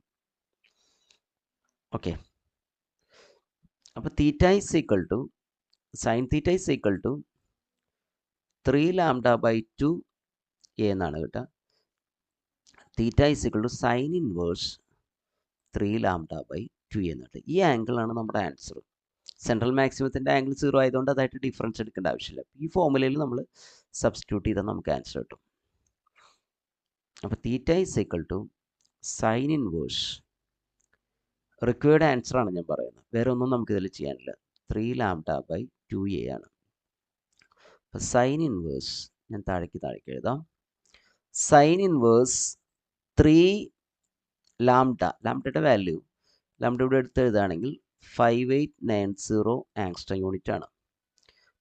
ഓക്കെ, അപ്പോൾ theta is equal to sine theta is equal to 3 λ/2 എന്നാണ് കിട്ടുക. Theta is equal to sine inverse 3 λ/2 എന്നിട്ട് ഈ ആംഗിളാണ് നമ്മുടെ ആൻസർ. സെൻട്രൽ മാക്സിമത്തിൻ്റെ ആംഗിൾ 0 ആയതുകൊണ്ട് അതായിട്ട് ഡിഫറൻസ് എടുക്കേണ്ട ആവശ്യമില്ല. ഈ ഫോർമുലയിൽ നമ്മൾ സബ്സ്റ്റിറ്റ്യൂട്ട് ചെയ്താൽ നമുക്ക് ആൻസർ കിട്ടും. അപ്പോൾ theta is equal to sine inverse, required answer ആണ് ഞാൻ പറയുന്നത്, വേറെ ഒന്നും നമുക്കിതിൽ ചെയ്യാനില്ല. 3 λ/2 ആണ്. അപ്പോൾ സൈൻ ഇൻവേഴ്സ് ഞാൻ താഴേക്ക് എഴുതാം. സൈൻ ഇൻവേഴ്സ് 3 ലാംഡയുടെ വാല്യൂ ഇവിടെ എടുത്ത് എഴുതുകയാണെങ്കിൽ 5890 ആങ്സ്ട്രോം യൂണിറ്റ് ആണ്.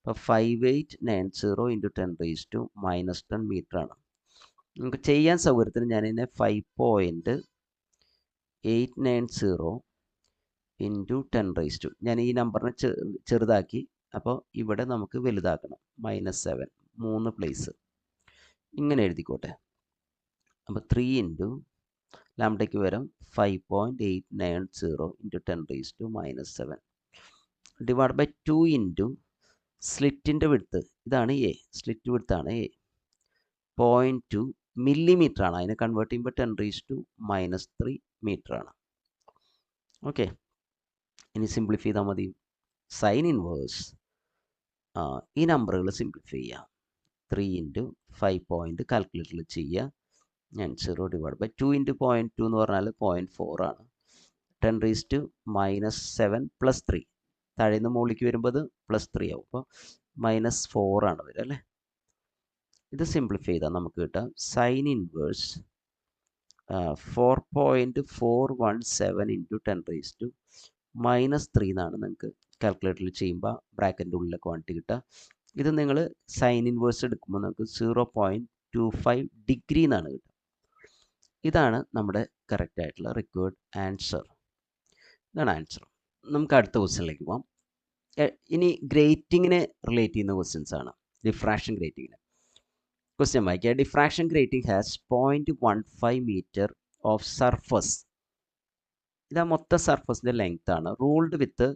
അപ്പോൾ 5890 × 10⁻⁻10 മീറ്റർ ആണ്. നമുക്ക് ചെയ്യാൻ സൗകര്യത്തിന് ഞാനിതിനെ 5.890 × 10⁻², ഞാൻ ഈ നമ്പറിനെ ചെറുതാക്കി, അപ്പോൾ ഇവിടെ നമുക്ക് വലുതാക്കണം, -7, 3 പ്ലേസ് ഇങ്ങനെ എഴുതിക്കോട്ടെ. അപ്പോൾ 3 × ലാംഡയ്ക്ക് വരും 5.890 × 10⁻⁻7 ഡിവൈഡ് ബൈ 2 × സ്ലിറ്റിൻ്റെ വിഡ്ത്ത്, ഇതാണ് എ, സ്ലിറ്റ് വിഡ്ത്താണ് എ, 0.2 മില്ലിമീറ്റർ ആണ്. അതിനെ കൺവേർട്ട് ചെയ്യുമ്പോൾ 10⁻³ മീറ്റർ ആണ്. ഓക്കെ, ഇനി സിംപ്ലിഫൈ ചെയ്താൽ മതി. സൈൻ ഇൻവേഴ്സ് ഈ നമ്പറുകൾ സിംപ്ലിഫൈ ചെയ്യാം. 3 × 5 കാൽക്കുലേറ്ററിൽ ചെയ്യുക, ഞാൻ 0 ഡിവൈഡ് ബൈ 2 × 0.2 എന്ന് പറഞ്ഞാൽ 0.4 ആണ്. 10⁻⁻7 + 3, താഴെ നിന്ന് മുകളിലേക്ക് വരുമ്പോൾ +3 ആവും, അപ്പോൾ -4 ആണ് വരിക അല്ലേ. ഇത് സിംപ്ലിഫൈ ചെയ്താൽ നമുക്ക് കിട്ടാം സൈൻ ഇൻവേഴ്സ് 4.417 × 10⁻³ എന്നാണ് നിങ്ങൾക്ക് കാൽക്കുലേറ്ററിൽ ചെയ്യുമ്പോൾ ബ്രാക്കറ്റിൻ്റെ ഉള്ളിലെ ക്വാണ്ടിറ്റി കിട്ടുക. ഇത് നിങ്ങൾ സൈൻ ഇൻവേഴ്സ് എടുക്കുമ്പോൾ നമുക്ക് 0.25 ഡിഗ്രി എന്നാണ് കിട്ടുക. ഇതാണ് നമ്മുടെ കറക്റ്റ് ആയിട്ടുള്ള റിക്വയർഡ് ആൻസർ. ഇതാണ് ആൻസർ. നമുക്ക് അടുത്ത ക്വസ്റ്റ്യനിലേക്ക് പോകാം. ഇനി ഗ്രേറ്റിങ്ങിനെ റിലേറ്റ് ചെയ്യുന്ന ക്വസ്റ്റ്യൻസ് ആണ്. ഡിഫ്രാക്ഷൻ ഗ്രേറ്റിങ്ങിന് ക്വസ്റ്റ്യൻ വായിക്കുക. Diffraction grating has 0.15 metre of surface. ഇതാ മൊത്തം സർഫസിൻ്റെ ലെങ്ത് ആണ്. Ruled with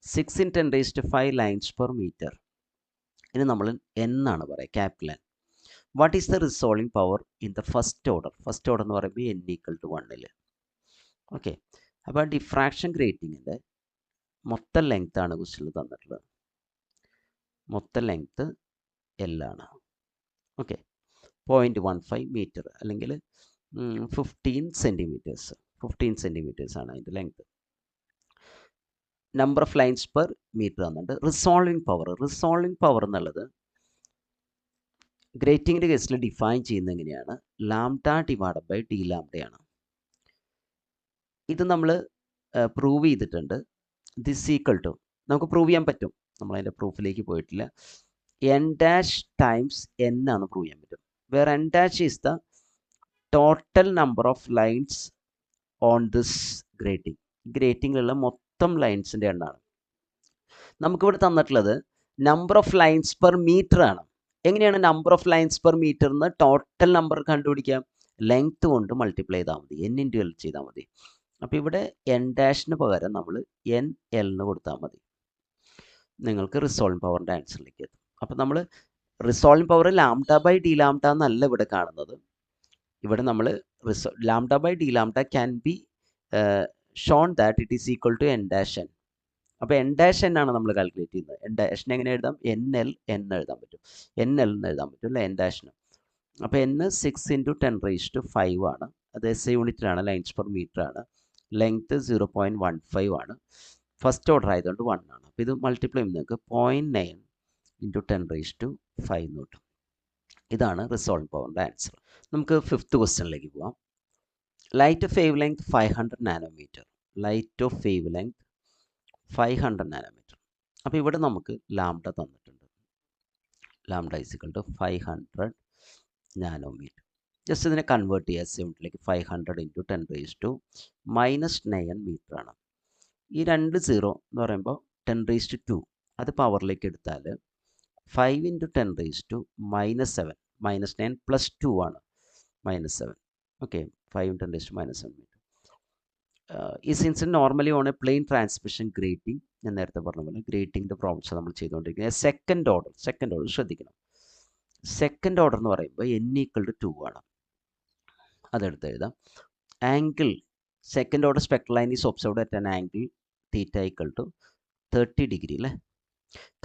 6 × 10⁵ lines per metre. ഇനി നമ്മൾ എന്നാണ് പറയുക, capital N. What is the resolving power in the first order? First order എന്ന് പറയുമ്പോൾ n = 1. ഓക്കെ, അപ്പോൾ ഡിഫ്രാക്ഷൻ ഗ്രേറ്റിങ്ങിൻ്റെ മൊത്തം ലെങ്ത് ആണ് ക്വസ്റ്റ്യനിൽ തന്നിട്ടുള്ളത്. മൊത്തം ലെങ്ത് L ആണ്. ഓക്കെ, 0.15 മീറ്റർ അല്ലെങ്കിൽ 15 സെൻറ്റിമീറ്റേഴ്സ്. 15 സെൻറ്റിമീറ്റേഴ്സ് ആണ് അതിൻ്റെ length. Number of lines per metre തന്നിട്ട് റിസോൾവിംഗ് പവർ എന്നുള്ളത് ഗ്രേറ്റിങ്ങിൻ്റെ കേസിൽ ഡിഫൈൻ ചെയ്യുന്നത് എങ്ങനെയാണ്? λ/d ആണ്. ഇത് നമ്മൾ പ്രൂവ് ചെയ്തിട്ടുണ്ട്. ദിസ് ഈക്വൽ ടു, നമുക്ക് പ്രൂവ് ചെയ്യാൻ പറ്റും, നമ്മളതിൻ്റെ പ്രൂഫിലേക്ക് പോയിട്ടില്ല. n ഡാഷ് ടൈംസ് n ആണ് പ്രൂവ് ചെയ്യാൻ പറ്റും. Where n dash is the total number of lines on this grating. ഗ്രേറ്റിങ്ങിലുള്ള മൊത്തം ലൈൻസിൻ്റെ എണ്ണമാണ്. നമുക്കിവിടെ തന്നിട്ടുള്ളത് number of lines per metre ആണ്. എങ്ങനെയാണ് number of lines per metre എന്ന് ടോട്ടൽ നമ്പർ കണ്ടുപിടിക്കാം? ലെങ്ത് കൊണ്ട് മൾട്ടിപ്ലൈ ചെയ്താൽ മതി, n ഇൻറ്റു എൽ ചെയ്താൽ മതി. അപ്പോൾ ഇവിടെ n ഡാഷിന് പകരം നമ്മൾ n എൽ എന്ന് കൊടുത്താൽ മതി. നിങ്ങൾക്ക് റിസോൾവിംഗ് പവറിൻ്റെ ആൻസറിലേക്ക് എത്തും. അപ്പോൾ നമ്മൾ resolving power lambda by d lambda എന്നല്ല ഇവിടെ കാണുന്നത്. ഇവിടെ നമ്മൾ lambda by d lambda can be shown that it is equal to n dash n. അപ്പോൾ n ഡാഷ് n ആണ് നമ്മൾ കാൽക്കുലേറ്റ് ചെയ്യുന്നത്. n ഡാഷിന് എങ്ങനെ എഴുതാം? n എൽ n എഴുതാൻ പറ്റും, n എൽ എന്ന് എഴുതാൻ പറ്റും അല്ലേ n ഡാഷിന്. അപ്പോൾ n 6 ഇൻറ്റു 10⁵5 ആണ്. അത് SI യൂണിറ്റിലാണ്, ലൈൻസ് പെർ മീറ്റർ ആണ്. ലെങ്ത് 0.15 ആണ്. ഫസ്റ്റ് ഓർഡർ ആയതുകൊണ്ട് 1 ആണ്. അപ്പോൾ ഇത് മൾട്ടിപ്ലൈ ചെയ്യുമ്പോൾ നിങ്ങൾക്ക് 0.9 ഇൻറ്റു 10⁵5 എന്ന് കിട്ടും. ഇതാണ് റിസോൾവിംഗ് പവറിൻ്റെ ആൻസർ. നമുക്ക് 5th ക്വസ്റ്റ്യനിലേക്ക് പോവാം. Light of wavelength 500 nanometre. Light of wavelength 500 nanometre. അപ്പോൾ ഇവിടെ നമുക്ക് ലാംഡ തന്നിട്ടുണ്ട്. Lambda equal to 500 nanometre. Just ഇതിനെ കൺവേർട്ട് ചെയ്യുക SI യൂണിറ്റിലേക്ക്. 500 ഇൻറ്റു 10⁻⁻9 മീറ്റർ ആണ്. ഈ 2 0 എന്ന് പറയുമ്പോൾ 10⁻². അത് പവറിലേക്ക് എടുത്താൽ 5 ഇൻറ്റു 10⁻⁻7 -9 പ്ലസ് 2 ആണ് -7. Okay, 5 into 10⁻⁻7 metre. ഈ since normally on a plane transmission grating, ഞാൻ നേരത്തെ പറഞ്ഞ പോലെ ഗ്രേറ്റിംഗിൻ്റെ പ്രോബ്ലംസ് നമ്മൾ ചെയ്തുകൊണ്ടിരിക്കുന്നത്. സെക്കൻഡ് ഓർഡർ ശ്രദ്ധിക്കണം. സെക്കൻഡ് ഓർഡർ എന്ന് പറയുമ്പോൾ n = 2 ആണ്. അതെടുത്ത് എഴുതാം. Angle second order spectral line is observed at an angle θ = 30 degree അല്ലേ.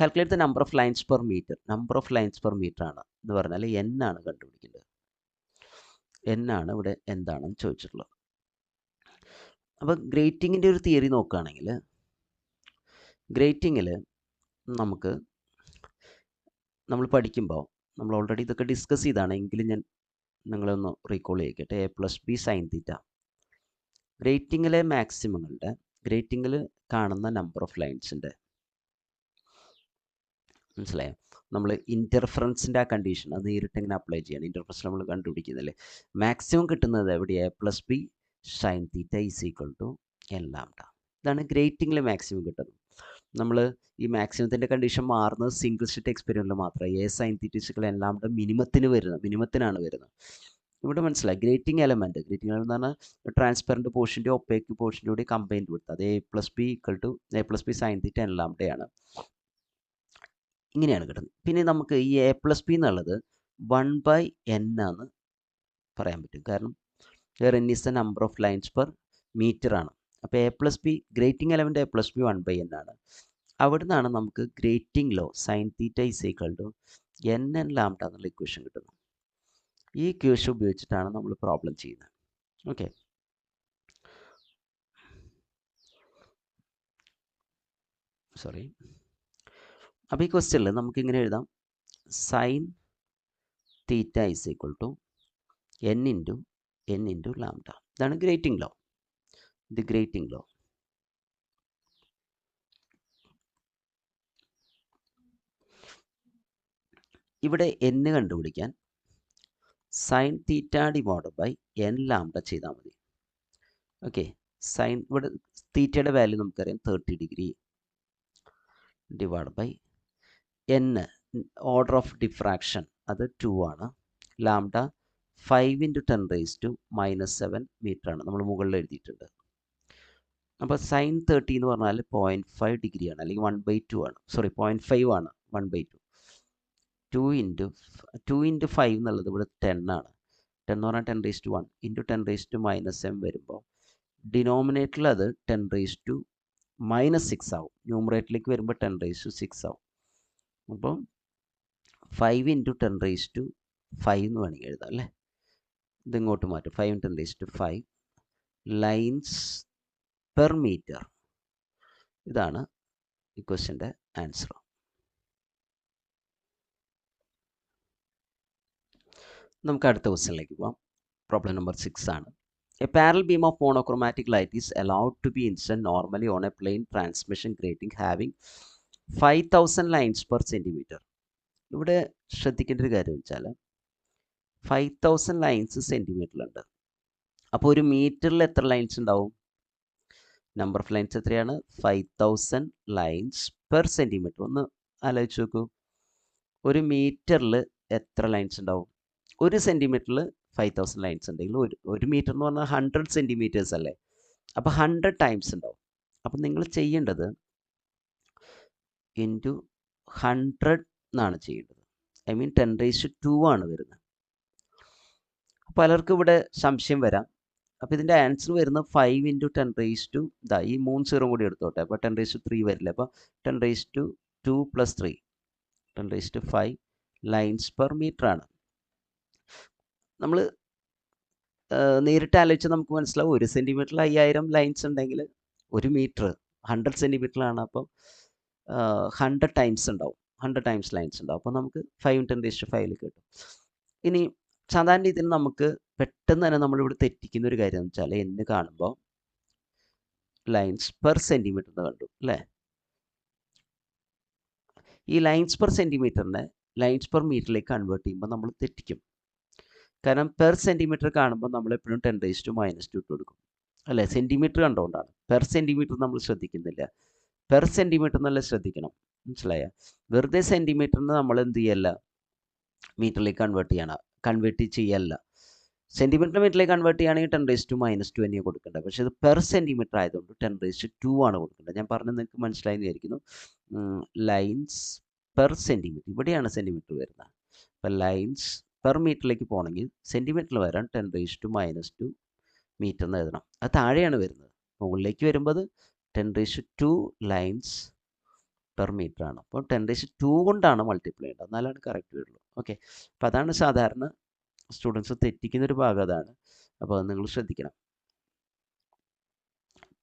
Calculate the number of lines per metre. Number of lines per metre ആണ് എന്ന് പറഞ്ഞാൽ n ആണ് കണ്ടുപിടിക്കേണ്ടത്. n ആണ് ഇവിടെ എന്താണെന്ന് ചോദിച്ചിട്ടുള്ളത്. അപ്പോൾ ഗ്രേറ്റിങ്ങിൻ്റെ ഒരു തിയറി നോക്കുകയാണെങ്കിൽ, ഗ്രേറ്റിങ്ങിൽ നമ്മൾ പഠിക്കുമ്പോൾ നമ്മൾ ഓൾറെഡി ഇതൊക്കെ ഡിസ്കസ് ചെയ്താണ്, എങ്കിലും ഞാൻ നിങ്ങളൊന്ന് റീകോൾ ചെയ്യിക്കട്ടെ. a+b sin θ. ഗ്രേറ്റിങ്ങിലെ മാക്സിമങ്ങളുടെ, ഗ്രേറ്റിങ്ങിൽ കാണുന്ന നമ്പർ ഓഫ് ലൈൻസിൻ്റെ, മനസ്സിലായോ? നമ്മൾ ഇൻ്റർഫറൻസിൻ്റെ ആ കണ്ടീഷൻ അത് നേരിട്ട് ഇങ്ങനെ അപ്ലൈ ചെയ്യണം. ഇൻ്റർഫറൻസ് നമ്മൾ കണ്ടുപിടിക്കുന്നില്ലേ, മാക്സിമം കിട്ടുന്നത് എവിടെയാണ്? a+b sin θ = n lambda. ഇതാണ് ഗ്രേറ്റിങ്ങിൽ മാക്സിമം കിട്ടുന്നത്. നമ്മൾ ഈ മാക്സിമത്തിൻ്റെ കണ്ടീഷൻ മാറുന്നത് സിംഗിൾ സ്ലിറ്റ് എക്സ്പെരിമെൻറ്റിൽ മാത്രമേ. a sin θ = n ലാംഡ മിനിമത്തിനാണ് വരുന്നത്. ഇവിടെ മനസ്സിലായി. ഗ്രേറ്റിംഗ് എലമെൻറ്റ് എന്ന് പറഞ്ഞാൽ ട്രാൻസ്പെറൻറ്റ് പോർഷൻ്റെ ഒപ്പേക്ക് പോർഷൻ്റെ കൂടി കമ്പൈൻ കൊടുത്തത്. അത് a+b sin θ n ലാംഡയാണ്. ഇങ്ങനെയാണ് കിട്ടുന്നത്. പിന്നെ നമുക്ക് ഈ a+b എന്നുള്ളത് 1/n ആണ് പറയാൻ പറ്റും. കാരണം n is the number of lines per meter ആണ്. അപ്പോൾ a+b grating element a+b 1/n ആണ്. അവിടെ നിന്നാണ് നമുക്ക് grating law sin θ = nn lambda എന്നുള്ള ഇക്വേഷൻ കിട്ടുന്നത്. ഈ ഇക്വേഷൻ ഉപയോഗിച്ചിട്ടാണ് നമ്മൾ പ്രോബ്ലം ചെയ്യുന്നത്. Okay, sorry. അപ്പോൾ ഈ ക്വസ്റ്റ്യനിൽ നമുക്കിങ്ങനെ എഴുതാം. sin θ = n into lambda. ഇതാണ് ഗ്രേറ്റിംഗ് ലോ. ഇത് ഗ്രേറ്റിംഗ് ലോ. ഇവിടെ n കണ്ടുപിടിക്കാൻ sin θ / n ലാംഡ ചെയ്താൽ മതി. ഓക്കെ, സൈൻ ഇവിടെ തീറ്റയുടെ വാല്യൂ നമുക്കറിയാം 30 degree / n order of diffraction അത് 2 ആണ്. ലാംഡ 5 ഇൻറ്റു 10⁻⁻7 മീറ്റർ ആണ്, നമ്മൾ മുകളിൽ എഴുതിയിട്ടുണ്ട്. അപ്പോൾ sin 30 എന്ന് പറഞ്ഞാൽ 0.5 ഡിഗ്രിയാണ്, അല്ലെങ്കിൽ 1/2 ആണ്. സോറി 0.5 ആണ്, 1/2. 2 ഇൻറ്റു 5 എന്നുള്ളത് ഇവിടെ 10 ആണ്. 10 എന്ന് പറഞ്ഞാൽ 10⁻1 ഇൻറ്റു 10⁻⁻m വരുമ്പോൾ ഡിനോമിനേറ്ററിൽ അത് 10⁻⁻6 ആവും. ന്യൂമറേറ്ററിലേക്ക് വരുമ്പോൾ 10⁻6 ആവും. അപ്പോൾ 5 ഇൻറ്റു 10⁻5 എന്ന് വേണമെങ്കിൽ എഴുതാം അല്ലേ. ഇതിങ്ങോട്ട് മാറ്റും. 5 ഇൻറ്റു 10⁻5 ലൈൻസ് പെർ മീറ്റർ. ഇതാണ് ഈ ക്വസ്റ്റ്യൻ്റെ ആൻസർ. നമുക്ക് അടുത്ത ക്വസ്റ്റ്യനിലേക്ക് പോകാം. പ്രോബ്ലം നമ്പർ 6 ആണ്. A parallel beam of monochromatic light is allowed to be incident normally on a plane transmission grating having 5000 lines per centimeter. ഇവിടെ ശ്രദ്ധിക്കേണ്ട ഒരു കാര്യം വെച്ചാൽ 5000 ലൈൻസ് സെൻറ്റിമീറ്ററിലുണ്ട്. അപ്പോൾ ഒരു മീറ്ററിൽ എത്ര ലൈൻസ് ഉണ്ടാവും? നമ്പർ ഓഫ് ലൈൻസ് എത്രയാണ്? 5000 ലൈൻസ് പെർ സെൻറ്റിമീറ്റർ. ഒന്ന് ആലോചിച്ച് നോക്കൂ, ഒരു മീറ്ററിൽ എത്ര ലൈൻസ് ഉണ്ടാവും? ഒരു സെൻറ്റിമീറ്ററിൽ 5000 ലൈൻസ് ഉണ്ടെങ്കിൽ ഒരു മീറ്റർ എന്ന് പറഞ്ഞാൽ 100 സെൻറ്റിമീറ്റേഴ്സ് അല്ലേ, അപ്പോൾ 100 ടൈംസ് ഉണ്ടാവും. അപ്പം നിങ്ങൾ ചെയ്യേണ്ടത് ഇൻറ്റു 100 എന്നാണ് ചെയ്യേണ്ടത്. ഐ മീൻ 10⁻² ആണ് വരുന്നത്. പലർക്കും ഇവിടെ സംശയം വരാം. അപ്പോൾ ഇതിൻ്റെ ആൻസർ വരുന്നത് 5 × 10⁻², ഇതാ ഈ 3 സീറോ കൂടി എടുത്തോട്ടെ, അപ്പോൾ 10⁻³ വരില്ല. അപ്പോൾ 10⁻² + 3 10⁻5 ലൈൻസ് പെർ മീറ്റർ ആണ്. നമ്മൾ നേരിട്ട് ആലോചിച്ച് നമുക്ക് മനസ്സിലാവും 1 സെൻറ്റിമീറ്ററിൽ 5000 ലൈൻസ് ഉണ്ടെങ്കിൽ 1 മീറ്റർ 100 സെൻറ്റിമീറ്ററിലാണ്. അപ്പം 100 ടൈംസ് ഉണ്ടാവും, 100 ടൈംസ് ലൈൻസ് ഉണ്ടാവും. അപ്പോൾ നമുക്ക് 5 × 10⁻5 കിട്ടും. ഇനി സാധാരണ രീതിയിൽ നമുക്ക് പെട്ടെന്ന് തന്നെ നമ്മളിവിടെ തെറ്റിക്കുന്ന ഒരു കാര്യം എന്ന് വെച്ചാൽ എന്ന് കാണുമ്പോൾ ലൈൻസ് പെർ സെൻറ്റിമീറ്റർ എന്ന് കണ്ടു അല്ലേ. ഈ ലൈൻസ് പെർ സെൻറ്റിമീറ്ററിനെ ലൈൻസ് പെർ മീറ്ററിലേക്ക് കൺവേർട്ട് ചെയ്യുമ്പോൾ നമ്മൾ തെറ്റിക്കും. കാരണം പെർ സെൻറ്റിമീറ്റർ കാണുമ്പോൾ നമ്മൾ എപ്പോഴും 10⁻² ഇട്ട് കൊടുക്കും അല്ലേ, സെൻറ്റിമീറ്റർ കണ്ടുകൊണ്ടാണ്. പെർ സെൻറ്റിമീറ്റർ നമ്മൾ ശ്രദ്ധിക്കുന്നില്ല, പെർ സെൻറ്റിമീറ്റർ നല്ല ശ്രദ്ധിക്കണം, മനസ്സിലായ. വെറുതെ സെൻറ്റിമീറ്ററിന് നമ്മൾ എന്ത് ചെയ്യല്ല, മീറ്ററിലേക്ക് കൺവേർട്ട് ചെയ്യല്ല. സെൻറ്റിമീറ്റർ മീറ്ററിലേക്ക് കൺവേർട്ട് ചെയ്യുകയാണെങ്കിൽ 10⁻² തന്നെയാണ് കൊടുക്കേണ്ടത്. പക്ഷേ ഇത് പെർ സെൻറ്റിമീറ്റർ ആയതുകൊണ്ട് 10⁻² ആണ് കൊടുക്കേണ്ടത്. ഞാൻ പറഞ്ഞത് നിങ്ങൾക്ക് മനസ്സിലായി വിചാരിക്കുന്നു. ലൈൻസ് പെർ സെൻറ്റിമീറ്റർ, ഇവിടെയാണ് സെൻറ്റിമീറ്റർ വരുന്നത്. അപ്പോൾ ലൈൻസ് പെർ മീറ്ററിലേക്ക് പോകണമെങ്കിൽ സെൻറ്റിമീറ്ററിൽ വരാൻ 10⁻² മീറ്റർ എന്ന് എഴുതണം. അത് താഴെയാണ് വരുന്നത്. മുകളിലേക്ക് വരുമ്പോൾ 10⁻² ലൈൻസ് പെർ മീറ്റർ ആണ്. അപ്പോൾ 10⁻² കൊണ്ടാണ് മൾട്ടിപ്ലൈ ചെയ്യേണ്ടത്, എന്നാലാണ് കറക്റ്റ് വരുള്ളൂ. ഓക്കെ, അപ്പോൾ അതാണ് സാധാരണ സ്റ്റുഡൻസ് തെറ്റിക്കുന്നൊരു ഭാഗം അതാണ്. അപ്പോൾ അത് നിങ്ങൾ ശ്രദ്ധിക്കണം.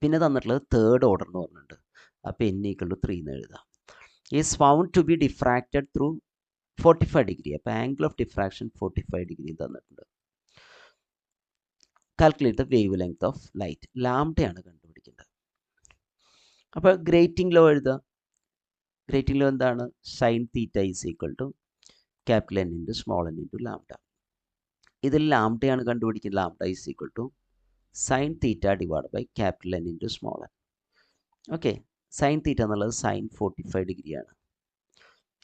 പിന്നെ തന്നിട്ടുള്ളത് തേർഡ് ഓർഡർ എന്ന് പറഞ്ഞിട്ടുണ്ട്. അപ്പോൾ n = 3 എന്ന് എഴുതാം. Is found to be diffracted through 45 degree. അപ്പോൾ ആംഗിൾ ഓഫ് ഡിഫ്രാക്ഷൻ 45 ഡിഗ്രി തന്നിട്ടുണ്ട്. Calculate the wave length of light. ലാംഡയാണ് കണ്ടുപിടിക്കേണ്ടത്. അപ്പോൾ ഗ്രേറ്റിംഗ് ലോ എഴുതുക. ഗ്രേറ്റിംഗ് ലോ എന്താണ്? sin θ = capital N × small n × lambda. ഇതിൽ ലാംഡയാണ് കണ്ടുപിടിക്കുന്നത്. Lambda = sin θ / capital N × small n. Okay, sin θ എന്നുള്ളത് sin 45 ഡിഗ്രിയാണ്.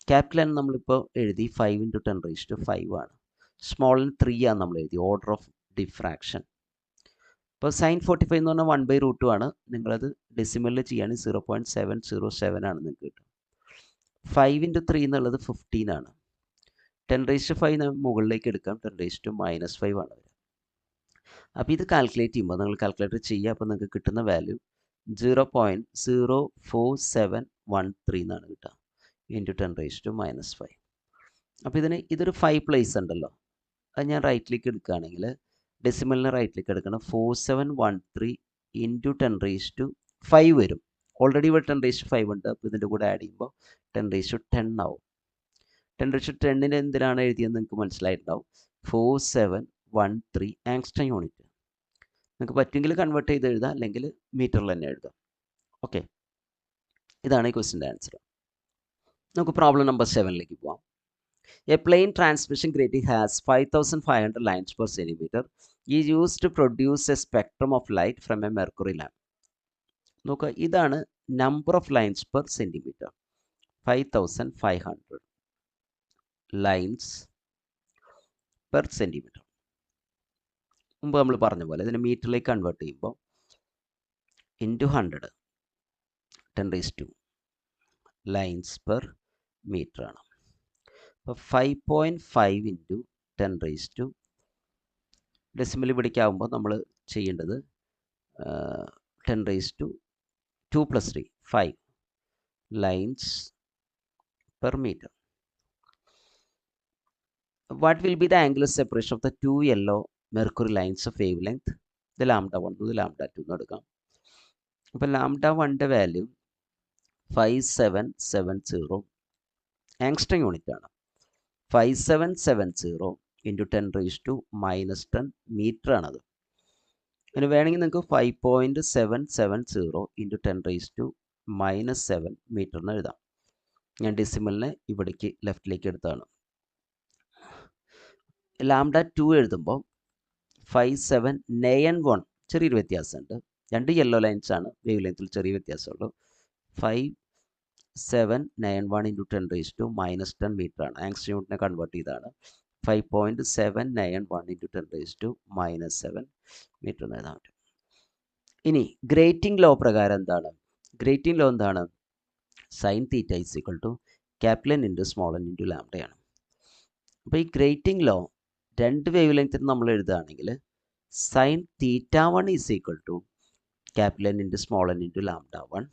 ക്യാപിറ്റൽ N നമ്മളിപ്പോൾ എഴുതി 5 × 10⁻5 ആണ്. സ്മോൾ n 3 ആണ് നമ്മൾ എഴുതി, ഓർഡർ ഓഫ് ഡിഫ്രാക്ഷൻ. ഇപ്പോൾ sin 45 എന്ന് പറഞ്ഞാൽ 1/√2 ആണ്. നിങ്ങളത് ഡെസിമലിൽ ചെയ്യുകയാണെങ്കിൽ 0.707 ആണ് നിങ്ങൾക്ക് കിട്ടും. 5 × 3 എന്നുള്ളത് 15 ആണ്. 10⁻5 മുകളിലേക്ക് എടുക്കാം, 10⁻⁻5 ആണ് വരിക. അപ്പോൾ ഇത് കാൽക്കുലേറ്റ് ചെയ്യുമ്പോൾ നിങ്ങൾ കാൽക്കുലേറ്റർ ചെയ്യുക. അപ്പോൾ നിങ്ങൾക്ക് കിട്ടുന്ന വാല്യൂ 0.04713 എന്നാണ് കിട്ടുക, ഇൻറ്റു 10⁻⁻5. അപ്പോൾ ഇതൊരു 5 പ്ലേസ് ഉണ്ടല്ലോ, അത് ഞാൻ റൈറ്റിലേക്ക് എടുക്കുകയാണെങ്കിൽ ഡെസിമലിന് റൈറ്റിലേക്ക് എടുക്കണം. 4713 ഇൻറ്റു 10⁻5 വരും. ഓൾറെഡി ഇവിടെ 10⁻5 ഉണ്ട്. അപ്പോൾ ഇതിൻ്റെ കൂടെ ആഡ് ചെയ്യുമ്പോൾ 10⁻10 ആവും. 10⁻10 എന്തിനാണ് എഴുതിയെന്ന് നിങ്ങൾക്ക് മനസ്സിലായിട്ടുണ്ടാവും. 4713 ആങ്സ്റ്റൺ യൂണിറ്റ്. നിങ്ങൾക്ക് പറ്റുമെങ്കിൽ കൺവേർട്ട് ചെയ്ത് എഴുതാം, അല്ലെങ്കിൽ മീറ്ററിൽ തന്നെ എഴുതാം. ഓക്കെ, ഇതാണ് ഈ ക്വസ്റ്റിൻ്റെ ആൻസർ. നമുക്ക് പ്രോബ്ലം നമ്പർ 7ലേക്ക് പോവാം. A plane transmission grating has 5500 lines per centimetre is used to produce a spectrum of light from a mercury lamp. നോക്കുക, ഇതാണ് number of lines per centimetre. 5500 lines per centimetre. മുമ്പ് നമ്മൾ പറഞ്ഞ പോലെ ഇതിനെ മീറ്ററിലേക്ക് കൺവേർട്ട് ചെയ്യുമ്പോൾ ഇൻറ്റു 100 10⁻² ലൈൻസ് പെർ മീറ്റർ ആണ്. അപ്പോൾ 5.5 ഇൻറ്റു 10⁻², ഡെസിമൽ ഇവിടേക്കാവുമ്പോൾ നമ്മൾ ചെയ്യേണ്ടത് 10⁻² + 3 5 lines per metre. What will be the angular separation of the two yellow mercury lines of wavelength? ഇത് λ1 ഇത് λ2 എന്ന് എടുക്കാം. അപ്പോൾ λ1ൻ്റെ വാല്യൂ 5770 ആങ്സ്റ്റൺ യൂണിറ്റ് ആണ്. 5770 ഇൻറ്റു 10⁻⁻10 മീറ്റർ ആണത്. അതിന് വേണമെങ്കിൽ നിങ്ങൾക്ക് 5.770 ഇൻറ്റു 10⁻⁻7 മീറ്റർ എന്ന് എഴുതാം. ഞാൻ ഡെസിമലിനെ ഇവിടേക്ക് ലെഫ്റ്റിലേക്ക് എടുത്താണ്. λ2 എഴുതുമ്പോൾ 5791 ചെറിയൊരു വ്യത്യാസമുണ്ട്. രണ്ട് യെല്ലോ ലൈൻസ് ആണ്, വേവ് ലെങ്ത്തിൽ ചെറിയ വ്യത്യാസമുള്ളൂ. 5791 ഇൻറ്റു 10⁻⁻10 മീറ്റർ ആണ്. ആങ്സ്റ്റൺ യൂണിറ്റിനെ കൺവേർട്ട് ചെയ്താണ്. 5.791 into 10 raised to minus 7 metre എന്ന് എഴുതാൻ പറ്റും. ഇനി ഗ്രേറ്റിംഗ് ലോ പ്രകാരം എന്താണ്? ഗ്രേറ്റിംഗ് ലോ എന്താണ്? Sine theta is equal to capital N into small n into ലാംഡയാണ്. അപ്പോൾ ഈ ഗ്രേറ്റിംഗ് ലോ രണ്ട് വേവ് ലെങ്ത്തിൽ നമ്മൾ എഴുതുകയാണെങ്കിൽ sine theta 1 is equal to capital N into small n into lambda 1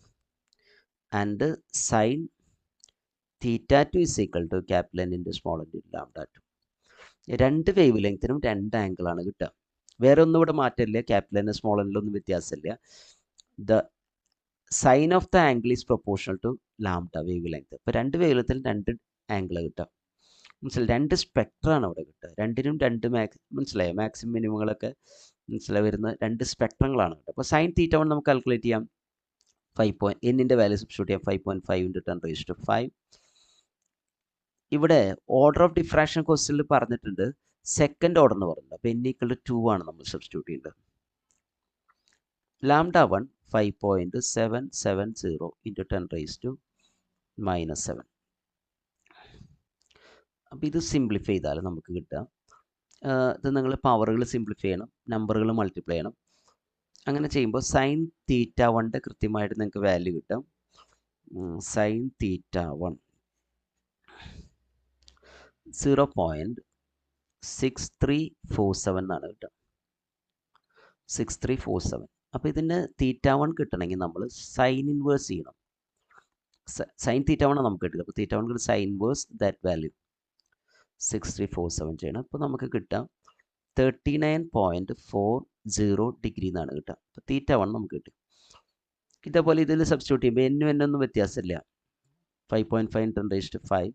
and sine theta 2 is equal to capital N into small n into lambda 2. രണ്ട് wave ലെങ്ത്തിനും രണ്ട് ആംഗിളാണ് കിട്ടുക. വേറെ ഒന്നും ഇവിടെ മാറ്റമില്ല. ക്യാപിറ്റൽ എൻ സ്മോൾ എന്നിലൊന്നും വ്യത്യാസമില്ല. The sine of the angle is proportional to lambda wavelength. ഇപ്പോൾ രണ്ട് വേവ് ലെങ്ത്തിൽ രണ്ട് ആംഗിൾ കിട്ടാം. മനസ്സിലായി? രണ്ട് സ്പെക്ട്രാണ് അവിടെ കിട്ടുക. രണ്ടിനും രണ്ട് മനസ്സിലായോ? മാക്സിമം മിനിമങ്ങളൊക്കെ മനസ്സിലായി വരുന്ന രണ്ട് സ്പെക്ട്രങ്ങളാണ് കിട്ടുക. അപ്പോൾ സൈൻ തീറ്റ 1 നമുക്ക് കാൽക്കുലേറ്റ് ചെയ്യാം. എന്നിൻ്റെ വാല്യൂ സബ്സ്റ്റിറ്റ്യൂട്ട് ചെയ്യാം. 5.5 into 10 raised to 5. ഇവിടെ ഓർഡർ ഓഫ് ഡിഫ്രാക്ഷൻ ക്വസ്റ്റ്യനിൽ പറഞ്ഞിട്ടുണ്ട് സെക്കൻഡ് ഓർഡർ എന്ന് പറഞ്ഞിട്ടുണ്ട്. അപ്പോൾ n equal to 2 ആണ് നമ്മൾ സബ്സ്റ്റിറ്റ്യൂട്ട് ചെയ്യേണ്ടത്. Lambda 1 5.770 into 10 raised to minus 7. അപ്പോൾ ഇത് സിംപ്ലിഫൈ ചെയ്താൽ നമുക്ക് കിട്ടുക, ഇത് നിങ്ങൾ പവറുകൾ സിംപ്ലിഫൈ ചെയ്യണം, നമ്പറുകൾ മൾട്ടിപ്ലൈ ചെയ്യണം. അങ്ങനെ ചെയ്യുമ്പോൾ സൈൻ തീറ്റ 1 കൃത്യമായിട്ട് നിങ്ങൾക്ക് വാല്യൂ കിട്ടും. സൈൻ തീറ്റ 1 0.6347 എന്നാണ് കിട്ടുക. 6347. അപ്പോൾ ഇതിന് തീറ്റ 1 കിട്ടണമെങ്കിൽ നമ്മൾ സൈൻ ഇൻവേഴ്സ് ചെയ്യണം. സൈൻ തീറ്റ 1 നമുക്ക് കിട്ടുക. അപ്പോൾ തീറ്റ 1 സൈൻ ഇൻവേഴ്സ് ദാറ്റ് വാല്യൂ 6347 ചെയ്യണം. അപ്പോൾ നമുക്ക് കിട്ടാം 39.40 ഡിഗ്രി എന്നാണ് കിട്ടുക. അപ്പോൾ തീറ്റ 1 നമുക്ക് കിട്ടും. ഇതേപോലെ ഇതിൽ സബ്സ്റ്റിറ്റ്യൂട്ട് ചെയ്യുമ്പോൾ എന്നൊന്നും വ്യത്യാസമില്ല. 5.5 into 10 raised to 5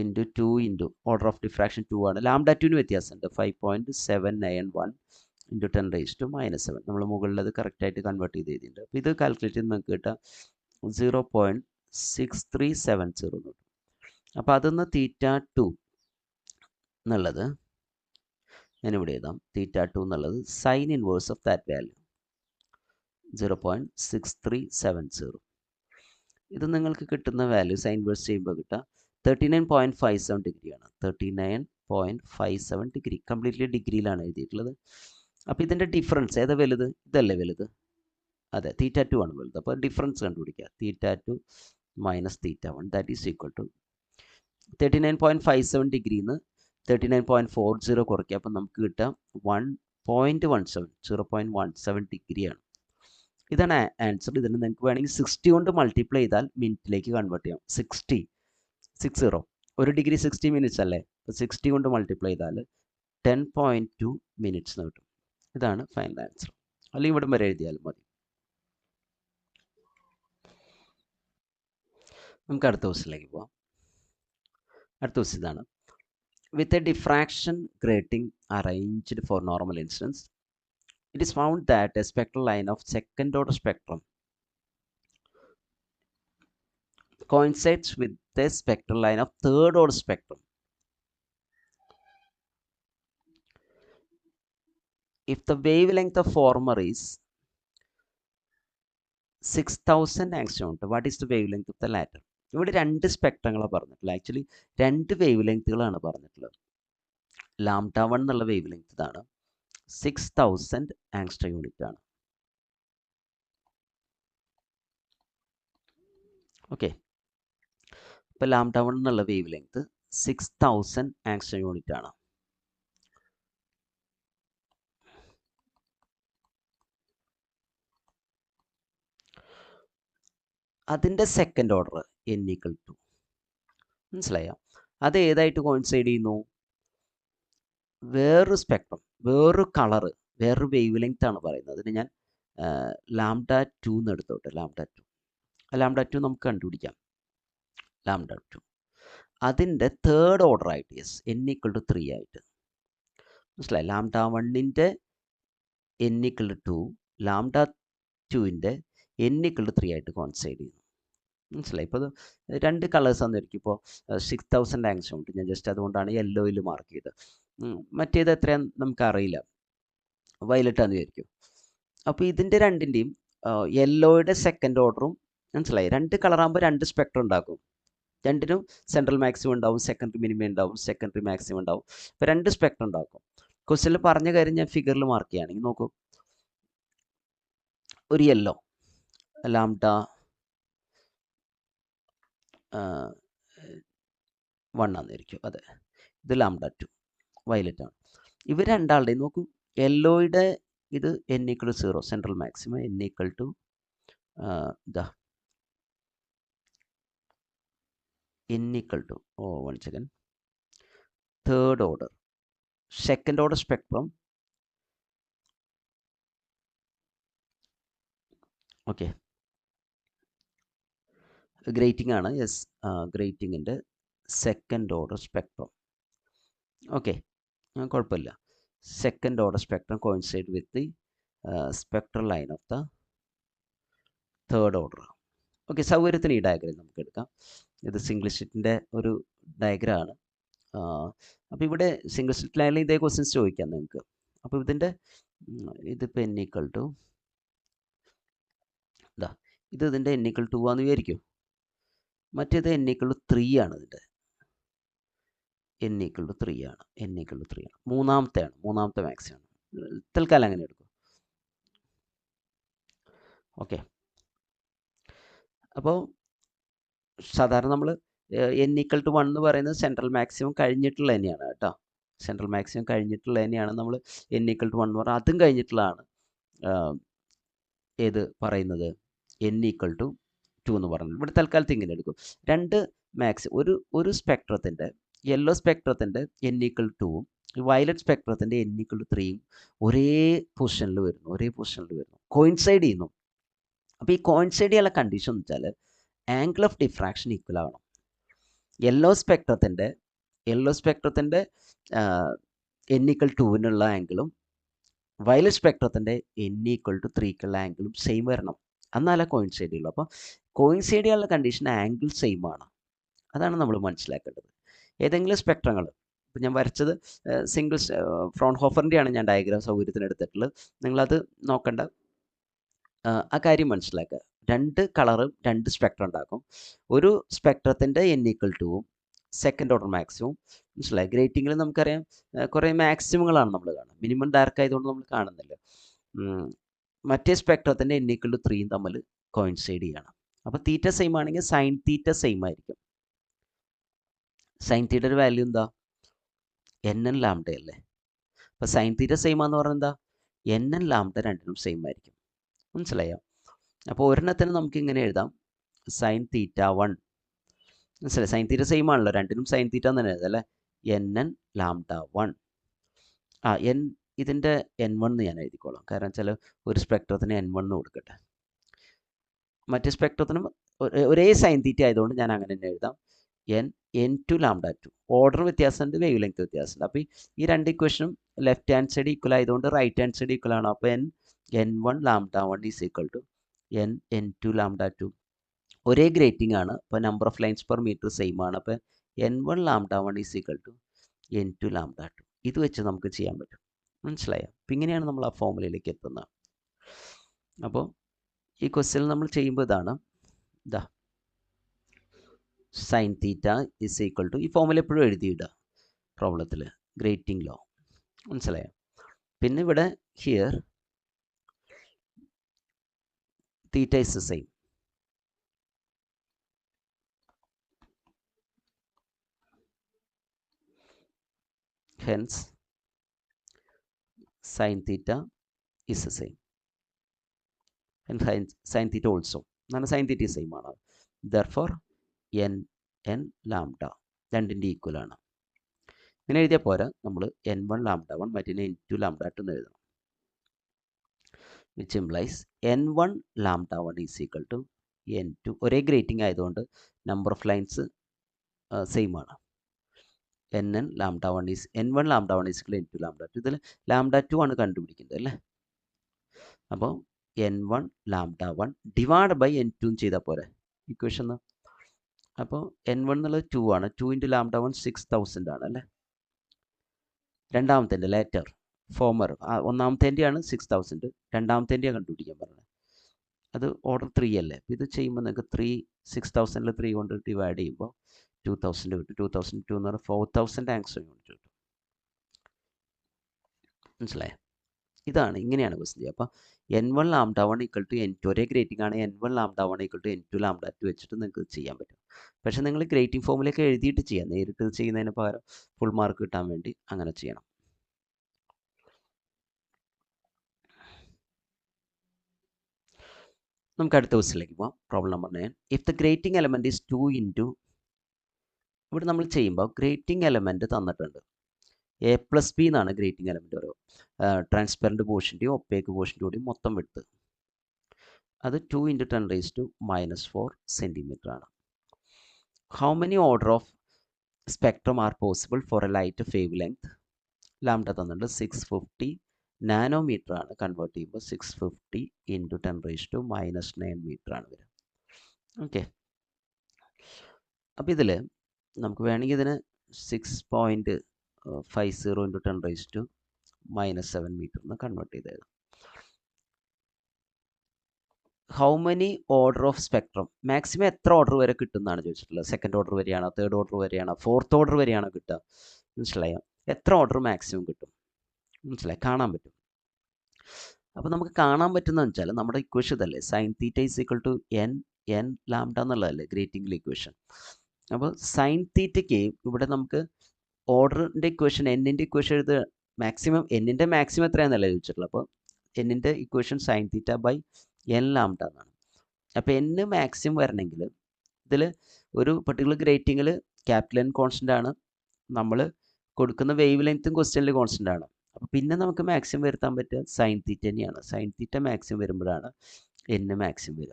into 2 into order of diffraction 2 ആണ്. ലാംഡ 2ന് വ്യത്യാസമുണ്ട്. 5.791 into 10 raised to minus 7. നമ്മൾ മുകളിലത് കറക്റ്റായിട്ട് കൺവേർട്ട് ചെയ്ത് എഴുതിയിട്ടുണ്ട്. അപ്പോൾ ഇത് കാൽക്കുലേറ്റ് ചെയ്ത് നമുക്ക് കിട്ടാം 0.6370 എന്ന് കിട്ടും. അപ്പോൾ അതൊന്ന് തീറ്റ 2 എന്നുള്ളത് ഞാനിവിടെ എഴുതാം. തീറ്റ 2 എന്നുള്ളത് sine inverse of that value 0.6370. ഇത് നിങ്ങൾക്ക് കിട്ടുന്ന വാല്യൂ സൈൻ ഇൻവേഴ്സ് ചെയ്യുമ്പോൾ കിട്ടുക 39.57 ഡിഗ്രിയാണ്. 39.57 ഡിഗ്രി കംപ്ലീറ്റ്ലി ഡിഗ്രിയിലാണ് എഴുതിയിട്ടുള്ളത്. അപ്പോൾ ഇതിൻ്റെ ഡിഫറൻസ് ഏതാ വലുത്? ഇതല്ലേ വലുത്? അതെ, തീറ്റ 2 ആണ് വലുത്. അപ്പോൾ ഡിഫറൻസ് കണ്ടുപിടിക്കുക. Theta 2 minus theta 1 that is equal to 39.57 ഡിഗ്രിന്ന് 39.40 കുറയ്ക്കുക. അപ്പം നമുക്ക് കിട്ടുക 1.17 0.17 ഡിഗ്രിയാണ്. ഇതാണ് ആൻസർ. ഇതിന് നിങ്ങൾക്ക് വേണമെങ്കിൽ 60 കൊണ്ട് മൾട്ടിപ്ലൈ ചെയ്താൽ മിനിറ്റിലേക്ക് കൺവേർട്ട് ചെയ്യാം. 60 ഒരു ഡിഗ്രി 60 മിനിറ്റ്സ് അല്ലേ? അപ്പോൾ 60 കൊണ്ട് മൾട്ടിപ്ലൈ ചെയ്താൽ 10.2 മിനിറ്റ്സ് എന്ന് കിട്ടും. ഇതാണ് ഫൈനൽ ആൻസർ. അല്ലെങ്കിൽ ഇവിടം വരെ എഴുതിയാലും മതി. നമുക്ക് അടുത്ത ക്വസ്റ്റ്യനിലേക്ക് പോവാം. അടുത്ത ക്വസ്റ്റ്യൻ ഇതാണ്. With a diffraction grating arranged for normal incidence, it is found that a spectral line of second order spectrum coincides with the spectral line of third order spectrum if the wavelength of former is 6000 angstrom. What is the wavelength of the latter? ഇവിടെ രണ്ട് സ്പെക്ട്രങ്ങളാണ് പറഞ്ഞിട്ടുള്ളത്. Actually രണ്ട് wave ലെങ്ത്തുകളാണ് പറഞ്ഞിട്ടുള്ളത്. Lambda 1 എന്നുള്ള wave length ഇതാണ്, 6000 angstrom unit ആണ്. Okay, ഇപ്പോൾ lambda 1 എന്നുള്ള വേവ് ലെങ്ത് 6000 ആങ്സ്ട്രോം യൂണിറ്റ് ആണ്. അതിൻ്റെ second order n equal to, മനസ്സിലായോ? അത് ഏതായിട്ട് കോയിൻസൈഡ് ചെയ്യുന്നു? വേറൊരു സ്പെക്ട്രം, വേറൊരു കളറ്, വേറൊരു വേവ് ലെങ്ത് ആണ് പറയുന്നത്. അതിന് ഞാൻ ലാംഡ 2 എന്ന് എടുത്തോട്ടെ. ലാംഡ 2 നമുക്ക് കണ്ടുപിടിക്കാം. ലാംഡ 2 അതിൻ്റെ തേർഡ് ഓർഡർ ആയിട്ട്, യെസ്, n equal to 3 ആയിട്ട്. മനസ്സിലായി? ലാംഡ 1ൻ്റെ n equal to 2, ലാംഡ 2ൻ്റെ n equal to 3 ആയിട്ട് കോൺസൈഡ് ചെയ്യുന്നു. മനസ്സിലായി? ഇപ്പോൾ രണ്ട് കളേഴ്സ് ആണെന്നായിരിക്കും. ഇപ്പോൾ 6000 ആങ്സ്ട്രോം ഉണ്ട്. ഞാൻ ജസ്റ്റ് അതുകൊണ്ടാണ് യെല്ലോയിൽ മാർക്ക് ചെയ്തത്. മറ്റേത് എത്രയാന്ന് നമുക്കറിയില്ല, വയലറ്റാന്ന് വിചാരിക്കും. അപ്പോൾ ഇതിൻ്റെ രണ്ടിൻ്റെയും യെല്ലോയുടെ സെക്കൻഡ് ഓർഡറും, മനസ്സിലായി? രണ്ട് കളറാകുമ്പോൾ രണ്ട് സ്പെക്ട്രം ഉണ്ടാക്കും. രണ്ടിനും സെൻട്രൽ മാക്സിമം ഉണ്ടാവും, സെക്കൻഡറി മിനിമം ഉണ്ടാവും, സെക്കൻഡറി മാക്സിമം ഉണ്ടാവും. ഇപ്പോൾ 2 സ്പെക്ട്രം ഉണ്ടാക്കും. ക്വസ്റ്റ്യനിൽ പറഞ്ഞ കാര്യം ഞാൻ ഫിഗറിൽ മാർക്ക് ചെയ്യുകയാണെങ്കിൽ നോക്കൂ, ഒരു യെല്ലോ ലാംഡ 1 ആണെന്നിരിക്കും, അതെ, ഇത് ലാംഡ 2 വയലറ്റ് ആണ്. ഇവർ രണ്ടാളുടെയും നോക്കൂ, യെല്ലോയുടെ ഇത് n=0 സെൻട്രൽ മാക്സിമം, n=, ഇതാ n=, one second, third order, second order spectrum, okay, grating ആണ്, യെസ്, ഗ്രേറ്റിങ്ങിൻ്റെ സെക്കൻഡ് ഓർഡർ സ്പെക്ട്രം, ഓക്കെ, കുഴപ്പമില്ല. Second order spectrum coincide with the spectral line of the third order. Okay, സൗകര്യത്തിന് ഈ diagram നമുക്ക് എടുക്കാം. ഇത് single സ്ലിറ്റിൻ്റെ ഒരു ഡയഗ്രാമാണ്. അപ്പോൾ ഇവിടെ സിംഗിൾ സ്ലിറ്റ് ലൈനിൽ ഇതേ ക്വസ്റ്റ്യൻസ് ചോദിക്കാം നിങ്ങൾക്ക്. അപ്പോൾ ഇതിൻ്റെ ഇതിപ്പോൾ n=, ഇതാ ഇത് ഇതിൻ്റെ n=2 ആണെന്ന് വിചാരിക്കും. മറ്റേത് n=3 ആണ്. ഇതിൻ്റെ n=3 ആണ്, n=3 ആണ്. മൂന്നാമത്തെ മാക്സിമം. തൽക്കാലം അങ്ങനെ എടുക്കും. ഓക്കെ, അപ്പോൾ സാധാരണ നമ്മൾ n=1 എന്ന് പറയുന്നത് സെൻട്രൽ മാക്സിമം കഴിഞ്ഞിട്ടുള്ള തന്നെയാണ് കേട്ടോ. സെൻട്രൽ മാക്സിമം കഴിഞ്ഞിട്ടുള്ള തന്നെയാണ് നമ്മൾ n=1 എന്ന് പറഞ്ഞാൽ. അതും കഴിഞ്ഞിട്ടുള്ളതാണ് ഏത് പറയുന്നത് n=2 എന്ന് പറയുന്നത്. ഇവിടെ തൽക്കാലത്ത് ഇങ്ങനെ എടുക്കും. രണ്ട് ഒരു സ്പെക്ട്രത്തിൻ്റെ, യെല്ലോ സ്പെക്ട്രത്തിൻ്റെ n=2ഉം വയലറ്റ് സ്പെക്ട്രത്തിൻ്റെ n=3ഉം ഒരേ പൊസിഷനിൽ വരുന്നു, കോയിൻസൈഡ് ചെയ്യുന്നു. അപ്പോൾ ഈ കോയിൻസൈഡ് ചെയ്യാനുള്ള കണ്ടീഷൻ എന്ന് വെച്ചാൽ ആംഗിൾ ഓഫ് ഡിഫ്രാക്ഷൻ ഈക്വൽ ആവണം. യെല്ലോ സ്പെക്ട്രത്തിൻ്റെ n=2നുള്ള ആംഗിളും വയലറ്റ് സ്പെക്ട്രത്തിൻ്റെ n=3ക്കുള്ള ആംഗിളും സെയിം വരണം, എന്നാലേ കോയിൻസൈഡ് ചെയ്യുള്ളൂ. അപ്പോൾ കോയിൻസൈഡ് ചെയ്യാനുള്ള കണ്ടീഷൻ ആംഗിൾ സെയിം ആണ്. അതാണ് നമ്മൾ മനസ്സിലാക്കേണ്ടത്. ഏതെങ്കിലും സ്പെക്ട്രങ്ങൾ, ഇപ്പോൾ ഞാൻ വരച്ചത് സിംഗിൾ ഫ്രോൺഹോഫറിൻ്റെയാണ് ഞാൻ ഡയഗ്രാം സൗകര്യത്തിന് എടുത്തിട്ടുള്ളത്. നിങ്ങളത് നോക്കണ്ട, ആ കാര്യം മനസ്സിലാക്കുക. രണ്ട് കളറും രണ്ട് സ്പെക്ട്രം ഉണ്ടാക്കും. ഒരു സ്പെക്ട്രത്തിൻ്റെ n=2ഉം സെക്കൻഡ് ഓർഡർ മാക്സിമം, മനസ്സിലായി. ഗ്രേറ്റിങ്ങിൽ നമുക്കറിയാം കുറേ മാക്സിമങ്ങളാണ് നമ്മൾ കാണുന്നത്, മിനിമം ഡയറക്റ്റ് ആയതുകൊണ്ട് നമ്മൾ കാണുന്നില്ല. മറ്റേ സ്പെക്ട്രത്തിൻ്റെ n=3ഉം തമ്മിൽ കോയിൻസൈഡ് ചെയ്യണം. അപ്പോൾ തീറ്റ സെയിം ആണെങ്കിൽ സൈൻ തീറ്റ സെയിം ആയിരിക്കും. സൈൻ തീറ്റയുടെ വാല്യൂ എന്താ? nn ലാംഡ അല്ലേ. അപ്പോൾ സൈൻ തീറ്റ സെയിം ആണെന്ന് പറഞ്ഞാൽ എന്താ? nn ലാംഡ രണ്ടിനും സെയിം ആയിരിക്കും, മനസ്സിലായോ? അപ്പോൾ ഒരെണ്ണത്തിന് നമുക്ക് ഇങ്ങനെ എഴുതാം, സൈൻ തീറ്റ 1, മനസ്സിലായി. സൈൻ തീറ്റ സെയിം ആണല്ലോ, രണ്ടിനും സൈൻ തീറ്റ എന്ന് തന്നെ എഴുതാം അല്ലേ. nn ലാംഡ 1, ഇതിൻ്റെ n1 എന്ന് ഞാൻ എഴുതിക്കോളാം, കാരണം വെച്ചാൽ ഒരു സ്പെക്ട്രത്തിന് n1 എന്ന് കൊടുക്കട്ടെ. മറ്റേ സ്പെക്ട്രത്തിനും ഒരേ സൈൻ തീറ്റ ആയതുകൊണ്ട് ഞാൻ അങ്ങനെ തന്നെ എഴുതാം, n2 ലാംഡ 2. ഓർഡർ വ്യത്യാസമുണ്ട്, വേവ് ലെങ്ത് വ്യത്യാസമുണ്ട്. അപ്പോൾ ഈ രണ്ട് ഇക്വേഷനും ലെഫ്റ്റ് ഹാൻഡ് സൈഡ് ഈക്വൽ ആയതുകൊണ്ട് റൈറ്റ് ഹാൻഡ് സൈഡ് ഈക്വൽ ആണ്. അപ്പോൾ n1 lambda 1 is equal to n2 lambda 2. ഒരേ ഗ്രേറ്റിംഗ് ആണ്, അപ്പോൾ number of lines per metre same ആണ്. അപ്പോൾ n1 lambda 1 is equal to n2 lambda 2. ഇത് വെച്ച് നമുക്ക് ചെയ്യാൻ പറ്റും, മനസ്സിലായോ? അപ്പോൾ ഇങ്ങനെയാണ് നമ്മൾ ആ ഫോമുലയിലേക്ക് എത്തുന്നത്. അപ്പോൾ ഈ ക്വസ്റ്റ്യൻ നമ്മൾ ചെയ്യുമ്പോൾ ഇതാണ്, ഇതാ sine theta is equal to, ഈ ഫോമുല എപ്പോഴും എഴുതിയിടുക പ്രോബ്ലത്തിൽ, ഗ്രേറ്റിംഗ് ലോ, മനസ്സിലായോ? പിന്നെ ഇവിടെ here theta is the same, hence sin theta is the same, and sin theta also, എന്നാണ് sin theta സെയിം ആണ്. therefore n ലാംഡ രണ്ടിൻ്റെ ഈക്വൽ ആണ്. ഇങ്ങനെ എഴുതിയാൽ പോരാ, നമ്മൾ n1 ലാംഡ 1 മറ്റേ n2 ലാംഡ 2 എന്ന് എഴുതണം, which implies n1 lambda 1 is equal to n2. ഒരേ ഗ്രേറ്റിംഗ് ആയതുകൊണ്ട് നമ്പർ ഓഫ് ലൈൻസ് സെയിം ആണ്. n1 lambda 1 is n2 lambda 2. ഇതിൽ ലാംഡ 2 ആണ് കണ്ടുപിടിക്കേണ്ടത് അല്ലേ. അപ്പോൾ n1 lambda 1 divide by n2 ചെയ്താൽ പോരെ ഇക്വേഷൻ. അപ്പോൾ n1 എന്നുള്ളത് 2 ആണ്, 2 ഇൻറ്റു ലാംഡ 1 6000 ആണ് അല്ലേ. രണ്ടാമത്തെ ലേറ്റർ ഫോമർ, ഒന്നാമത്തേൻ്റെയാണ് 6000, രണ്ടാമത്തേൻ്റെയാണ് കണ്ടുപിടിക്കാൻ പറഞ്ഞത്. അത് ഓർഡർ 3 അല്ലേ. അപ്പോൾ ഇത് ചെയ്യുമ്പോൾ നിങ്ങൾക്ക് 6000 3 കൊണ്ട് ഡിവൈഡ് ചെയ്യുമ്പോൾ 2000 കിട്ടും. 2002 എന്ന് പറഞ്ഞാൽ 4000 ആങ്സ്ട്രോം യൂണിറ്റ് കിട്ടും. മനസ്സിലായോ? ഇതാണ്, ഇങ്ങനെയാണ് ക്വസ്റ്റ്യൻ. അപ്പോൾ N1 λ1 = N2 ഒരേ ഗ്രേറ്റിംഗ് ആണ്. N1 λ1 = N2 λ2 വെച്ചിട്ട് നിങ്ങൾക്ക് ചെയ്യാൻ പറ്റും. പക്ഷേ നിങ്ങൾ ഗ്രേറ്റിംഗ് ഫോമിലേക്ക് എഴുതിയിട്ട് ചെയ്യാം. നേരിട്ട് ചെയ്യുന്നതിന് പകരം ഫുൾ മാർക്ക് കിട്ടാൻ വേണ്ടി അങ്ങനെ ചെയ്യണം. നമുക്ക് അടുത്ത ക്വസ്റ്റ്യനിലേക്ക് പോകാം. Problem number 9. If the grating element is 2 into, ഇവിടെ നമ്മൾ ചെയ്യുമ്പോൾ ഗ്രേറ്റിംഗ് എലമെൻറ്റ് തന്നിട്ടുണ്ട്. A+B എന്നാണ് ഗ്രേറ്റിംഗ് എലമെൻറ്റ് പറയുക. ട്രാൻസ്പെറൻറ്റ് പോർഷൻ്റെയും ഒപ്പേക്ക് പോർഷൻ്റെയും കൂടി മൊത്തം വിഡ്ത്ത്. അത് 2 × 10⁻⁴ സെൻറ്റിമീറ്റർ ആണ്. How many order of spectrum R possible for A light wave length? Lambda തന്നിട്ടുണ്ട് 650 നാനോമീറ്റർ ആണ്. കൺവേർട്ട് ചെയ്യുമ്പോൾ 650 × 10⁻⁹ മീറ്റർ ആണ് വരിക. ഓക്കെ. അപ്പോൾ ഇതിൽ നമുക്ക് വേണമെങ്കിൽ ഇതിന് 6.50 × 10⁻⁷ മീറ്റർ എന്ന് കൺവേർട്ട് ചെയ്ത് എഴുതാം. How many order of spectrum, maximum എത്ര ഓർഡർ വരെ കിട്ടുമെന്നാണ് ചോദിച്ചിട്ടുള്ളത്. സെക്കൻഡ് ഓർഡർ വരെയാണോ, തേർഡ് ഓർഡർ വരെയാണോ, ഫോർത്ത് ഓർഡർ വരെയാണോ കിട്ടുക? മനസ്സിലായോ? എത്ര ഓർഡർ മാക്സിമം കിട്ടും? മനസ്സിലായി, കാണാൻ പറ്റും. അപ്പോൾ നമുക്ക് കാണാൻ പറ്റുന്നതെന്ന് വെച്ചാൽ നമ്മുടെ ഇക്വേഷൻ ഇതല്ലേ, sin θ = n λ എന്നുള്ളതല്ലേ ഗ്രേറ്റിംഗിലെ ഇക്വേഷൻ. അപ്പോൾ sin θയ്ക്ക് ഇവിടെ നമുക്ക് ഓർഡറിൻ്റെ ഇക്വേഷൻ, എന്നിൻ്റെ ഇക്വേഷൻ എഴുതുക. മാക്സിമം എന്നിൻ്റെ മാക്സിമം എത്രയാണെന്നല്ലേ ചോദിച്ചിട്ടുള്ളത്. അപ്പോൾ എന്നിൻ്റെ ഇക്വേഷൻ sin θ/n λ എന്നാണ്. അപ്പോൾ n മാക്സിമം വരണമെങ്കിൽ ഇതിൽ ഒരു പെർട്ടിക്കുലർ ഗ്രേറ്റിങ്ങിൽ N കോൺസ്റ്റൻ്റ് ആണ്, നമ്മൾ കൊടുക്കുന്ന വേവ് ലെങ്ത്തും ക്വസ്റ്റ്യനിൽ കോൺസ്റ്റൻ്റ് ആണ്. അപ്പോൾ പിന്നെ നമുക്ക് മാക്സിമം വരുത്താൻ പറ്റുക sin θ തന്നെയാണ്. sin θ മാക്സിമം വരുമ്പോഴാണ് n മാക്സിമം വരിക.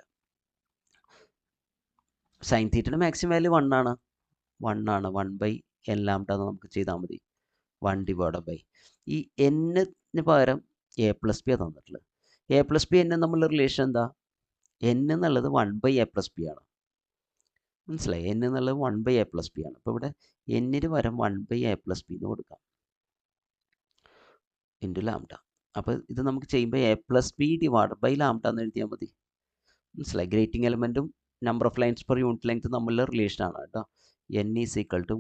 sin θയുടെ മാക്സിമം വാല്യൂ 1 ആണ്. 1/n λ എന്ന് നമുക്ക് ചെയ്താൽ മതി. 1/, ഈ n-ന് പകരം A+B തന്നിട്ടുള്ളത്. A+B n തമ്മിലുള്ള റിലേഷൻ എന്താ? n എന്നുള്ളത് 1/A+B ആണ്. മനസ്സിലായി? n എന്നുള്ളത് 1/A+B ആണ്. അപ്പോൾ ഇവിടെ n-ന് പകരം 1/A+B എന്ന് കൊടുക്കാം ഇൻറ്റു ലാംഡ. അപ്പോൾ ഇത് നമുക്ക് ചെയ്യുമ്പോൾ A+B / λ എന്ന് എഴുതിയാൽ മതി. മനസ്സിലായി? ഗ്രേറ്റിംഗ് എലമെൻറ്റും number of lines per unit length തമ്മിലുള്ള റിലേഷനാണ് കേട്ടോ. n =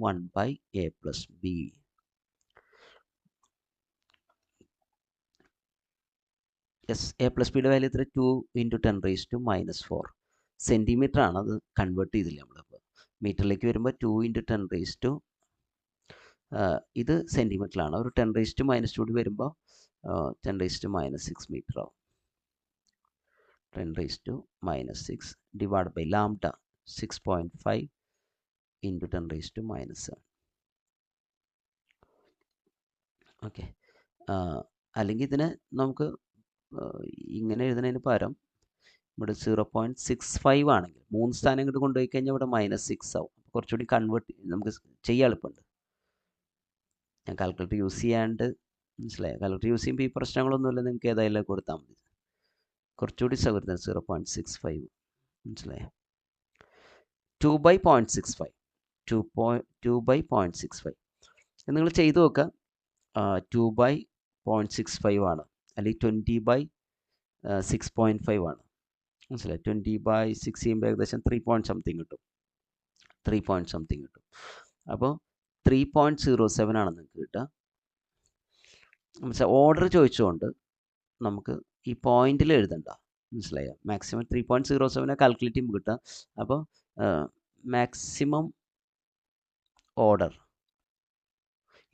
1/A+B. യെസ്, A+Bയുടെ വാല്യൂ എത്ര? 2 × 10⁻⁴ സെൻറ്റിമീറ്റർ ആണ്. അത് കൺവേർട്ട് ചെയ്തില്ല നമ്മളിപ്പോൾ. മീറ്ററിലേക്ക് വരുമ്പോൾ 2 × 10⁻, ഇത് സെൻറ്റിമീറ്ററിലാണ്. ഒരു 10⁻⁻² കൂടി വരുമ്പോൾ 10⁻⁻6 മീറ്റർ ആവും. 10⁻⁻6 ഡിവൈഡ് ബൈ ലാംഡ 6.5 × 10⁻⁻7. ഓക്കെ. അല്ലെങ്കിൽ ഇതിന് നമുക്ക് ഇങ്ങനെ എഴുതുന്നതിന് പകരം ഇവിടെ 0.65 ആണെങ്കിൽ 3 സ്ഥാനം ഇങ്ങോട്ട് കൊണ്ടുപോയി കഴിഞ്ഞാൽ ഇവിടെ -6 ആവും. കുറച്ചുകൂടി കൺവേർട്ട് നമുക്ക് ചെയ്യാൻ എളുപ്പമുണ്ട്. ഞാൻ കാൽക്കുലേറ്റർ യൂസ് ചെയ്യാണ്ട്, മനസ്സിലായി? കാൽക്കുലേറ്റർ യൂസ് ചെയ്യുമ്പോൾ ഈ പ്രശ്നങ്ങളൊന്നുമില്ല. നിങ്ങൾക്ക് ഏതായാലും കൊടുത്താൽ മതി. കുറച്ചുകൂടി സൗകര്യം 0.65. മനസ്സിലായോ? 2/0.65 2/0.65 നിങ്ങൾ ചെയ്ത് നോക്കുക. 2/0.65 ആണ്, അല്ലെങ്കിൽ 20/6.5 ആണ്. മനസ്സിലായി? 20/6 ചെയ്യുമ്പോൾ ഏകദേശം 3 പോയിൻറ്റ് സംതിങ് കിട്ടും. 3 പോയിൻറ്റ് സംതിങ് കിട്ടും. അപ്പോൾ 3.07 ആണ് നിങ്ങൾക്ക് കിട്ടുക. മനസ്സിലായി? ഓർഡർ ചോദിച്ചുകൊണ്ട് നമുക്ക് ഈ പോയിന്റിൽ എഴുതണ്ട. മനസ്സിലായോ? മാക്സിമം 3.07 കാൽക്കുലേറ്റ് ചെയ്യുമ്പോൾ കിട്ടുക. അപ്പോൾ മാക്സിമം ഓർഡർ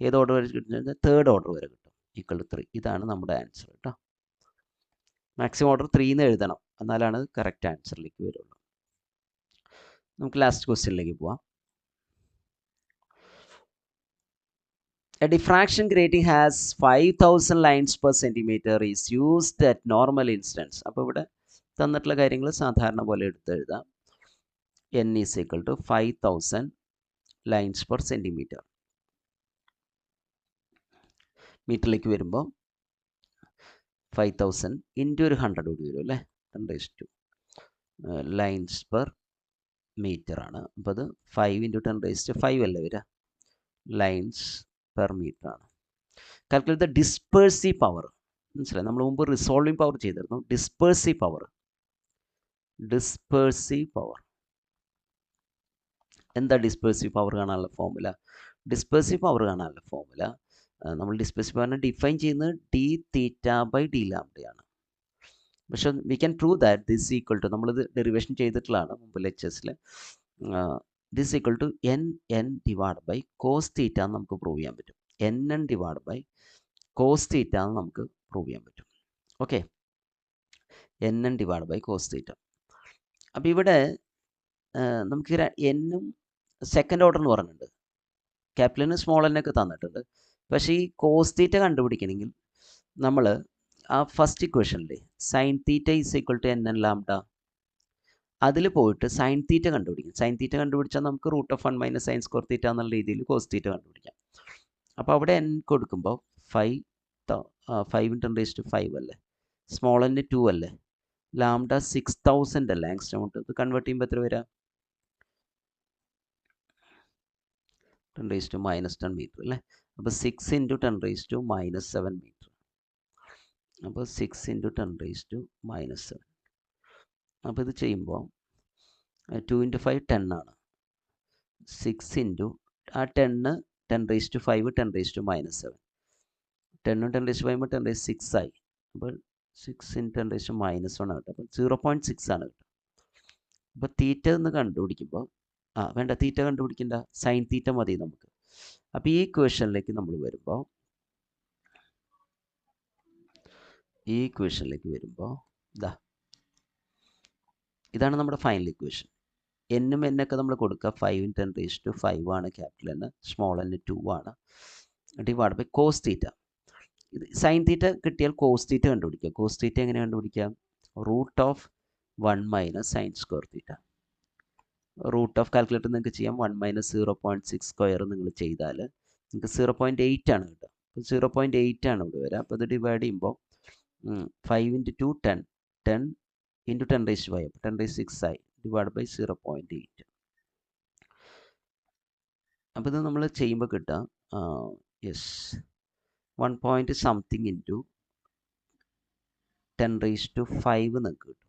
ഏത് ഓർഡർ വരെ കിട്ടുന്നത്? തേർഡ് ഓർഡർ വരെ കിട്ടും, = 3. ഇതാണ് നമ്മുടെ ആൻസർ കേട്ടോ. മാക്സിമം ഓർഡർ 3 എന്ന് എഴുതണം, എന്നാലാണ് കറക്റ്റ് ആൻസറിലേക്ക് വരുള്ളൂ. നമുക്ക് ലാസ്റ്റ് ക്വസ്റ്റ്യനിലേക്ക് പോവാം. A diffraction grating has 5000 lines per centimeter is used at normal instance. അപ്പോൾ ഇവിടെ തന്നിട്ടുള്ള കാര്യങ്ങൾ സാധാരണ പോലെ എടുത്തെഴുതാം. n = 5000 lines per centimeter. മീറ്ററിലേക്ക് വരുമ്പോൾ 5000 ഇൻറ്റു ഒരു 100 കൂടി വരും അല്ലേ, 10⁻². ലൈൻസ് പെർ മീറ്റർ ആണ്. അപ്പോൾ അത് 5 × 10⁻5 അല്ലേ വരിക, ലൈൻസ് പെർ മീറ്റർ ആണ്. Calculate the dispersive power. മനസ്സിലായി? നമ്മൾ മുമ്പ് റിസോൾവിങ് പവർ ചെയ്തിരുന്നു. Dispersive power dispersive power. എന്താ ഡിസ്പേഴ്സീവ് പവർ കാണാനുള്ള ഫോർമുല? ഡിസ്പേഴ്സീവ് പവർ കാണാനുള്ള ഫോർമുല നമ്മൾ ഡിസ്പേഴ്സീവ് പവറിനെ ഡിഫൈൻ ചെയ്യുന്നത് ഡി തീറ്റ ബൈ ഡി ലാംഡയാണ്. പക്ഷെ we can prove that this equal to, നമ്മളിത് ഡെറിവേഷൻ ചെയ്തിട്ടുള്ളതാണ് മുമ്പ് ലെക്ചേഴ്സിൽ. This equal to N N divide by cos theta എന്ന് നമുക്ക് പ്രൂവ് ചെയ്യാൻ പറ്റും. N N divide by cos theta എന്ന് നമുക്ക് പ്രൂവ് ചെയ്യാൻ പറ്റും. Okay, n N divide by cos theta. അപ്പോൾ ഇവിടെ നമുക്ക് എന്നും സെക്കൻഡ് ഓർഡർ എന്ന് പറഞ്ഞിട്ടുണ്ട്, ക്യാപിറ്റലിന് സ്മോൾ എന്നൊക്കെ തന്നിട്ടുണ്ട്. പക്ഷേ ഈ കോസ് തീറ്റ കണ്ടുപിടിക്കണമെങ്കിൽ നമ്മൾ ആ ഫസ്റ്റ് ഇക്വേഷനിൽ sine theta is equal to N n lambda, അതിൽ പോയിട്ട് സൈൻ തീറ്റ കണ്ടുപിടിക്കും. സൈൻ തീറ്റ കണ്ടുപിടിച്ചാൽ നമുക്ക് root of 1 minus sine square theta എന്നുള്ള രീതിയിൽ കോസ് തീറ്റ കണ്ടുപിടിക്കാം. അപ്പോൾ അവിടെ എൻ കൊടുക്കുമ്പോൾ 5 × 10⁵ അല്ലേ, സ്മോൾ n 2 അല്ലേ, ലാംഡ 6000 അല്ലേ ആങ്സ്ട്രോം. ഇത് കൺവേർട്ട് ചെയ്യുമ്പോൾ എത്ര വരാം? 10⁻⁻10 മീറ്റർ അല്ലേ. അപ്പോൾ 6 × 10⁻⁻7 മീറ്റർ. അപ്പോൾ 6 × 10⁻⁻7. അപ്പോൾ ഇത് ചെയ്യുമ്പോൾ 2 × 5 10 ആണ്. 6 × ആ 10 10⁵5 10⁻⁻7. 10 10⁻5 10⁻6 ആയി. അപ്പോൾ 6 × 10⁻1 ആണ്. അപ്പോൾ 0.6 ആണ് കിട്ടുക. അപ്പോൾ തീറ്റ എന്ന് കണ്ടുപിടിക്കുമ്പോൾ വേണ്ട, തീറ്റ കണ്ടുപിടിക്കേണ്ട, സൈൻ തീറ്റ മതി നമുക്ക്. അപ്പോൾ ഈ ഇക്വേഷനിലേക്ക് നമ്മൾ വരുമ്പോൾ ഇതാണ് നമ്മുടെ ഫൈനൽ ഇക്വേഷൻ. എന്നും എന്നൊക്കെ നമ്മൾ കൊടുക്കുക. 5 × 10⁵5 ആണ് ക്യാപിറ്റൽ n, സ്മോൾ n 2 ആണ്, ഡിവൈഡ് ബൈ കോസ് തീറ്റ. ഇത് സൈൻ തീറ്റ കിട്ടിയാൽ കോസ് തീറ്റ കണ്ടുപിടിക്കുക. കോസ് തീറ്റ എങ്ങനെ കണ്ടുപിടിക്കാം? Root of 1 minus sine square theta. Root of calculator നിങ്ങൾക്ക് ചെയ്യാം. 1 മൈനസ് 0.6 സ്ക്വയർ നിങ്ങൾ ചെയ്താൽ നിങ്ങൾക്ക് 0.8 ആണ് കിട്ടുക. അപ്പോൾ 0.8 ആണ് ഇവിടെ വരിക. അപ്പോൾ ഇത് ഡിവൈഡ് ചെയ്യുമ്പോൾ 5 × 2 10, 10 × 10⁵5, 10⁶ ആയി, ഡിവൈഡ് ബൈ 0.8. അപ്പോൾ ഇത് നമ്മൾ ചെയ്യുമ്പോൾ കിട്ടുക 1 something × 10⁵5 നിങ്ങൾക്ക് കിട്ടും.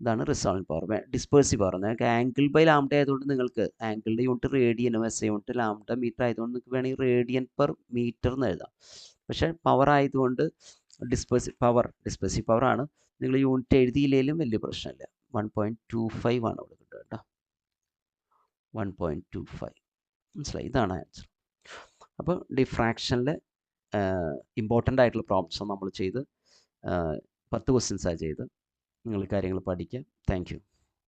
ഇതാണ് റിസോൾവിങ് പവർ. ഡിസ്പേഴ്സീവ് പവർ നിങ്ങൾക്ക് ആംഗിൾ ബൈ ലാംഡ ആയതുകൊണ്ട് നിങ്ങൾക്ക് ആംഗിളിൻ്റെ യൂണിറ്റ് റേഡിയനും S I unit lambda metre ആയതുകൊണ്ട് നിങ്ങൾക്ക് വേണമെങ്കിൽ റേഡിയൻ പെർ മീറ്റർ എന്ന് എഴുതാം. പക്ഷേ പവർ ആയതുകൊണ്ട് ഡിസ്പേഴ്സീവ് പവർ ആണ്. നിങ്ങൾ യൂണിറ്റ് എഴുതിയില്ലെങ്കിലും വലിയ പ്രശ്നമില്ല. 1.25 ആണ് ഇവിടെ കിട്ടുക കേട്ടോ. 1.25 മനസ്സിലായി? ഇതാണ് ആൻസർ. അപ്പോൾ ഡിഫ്രാക്ഷനിലെ ഇമ്പോർട്ടൻ്റ് ആയിട്ടുള്ള പ്രോബ്ലംസ് നമ്മൾ ചെയ്ത് 10 ക്വസ്റ്റ്യൻസാണ് ചെയ്ത് നിങ്ങൾ കാര്യങ്ങൾ പഠിക്കുക. Thank you.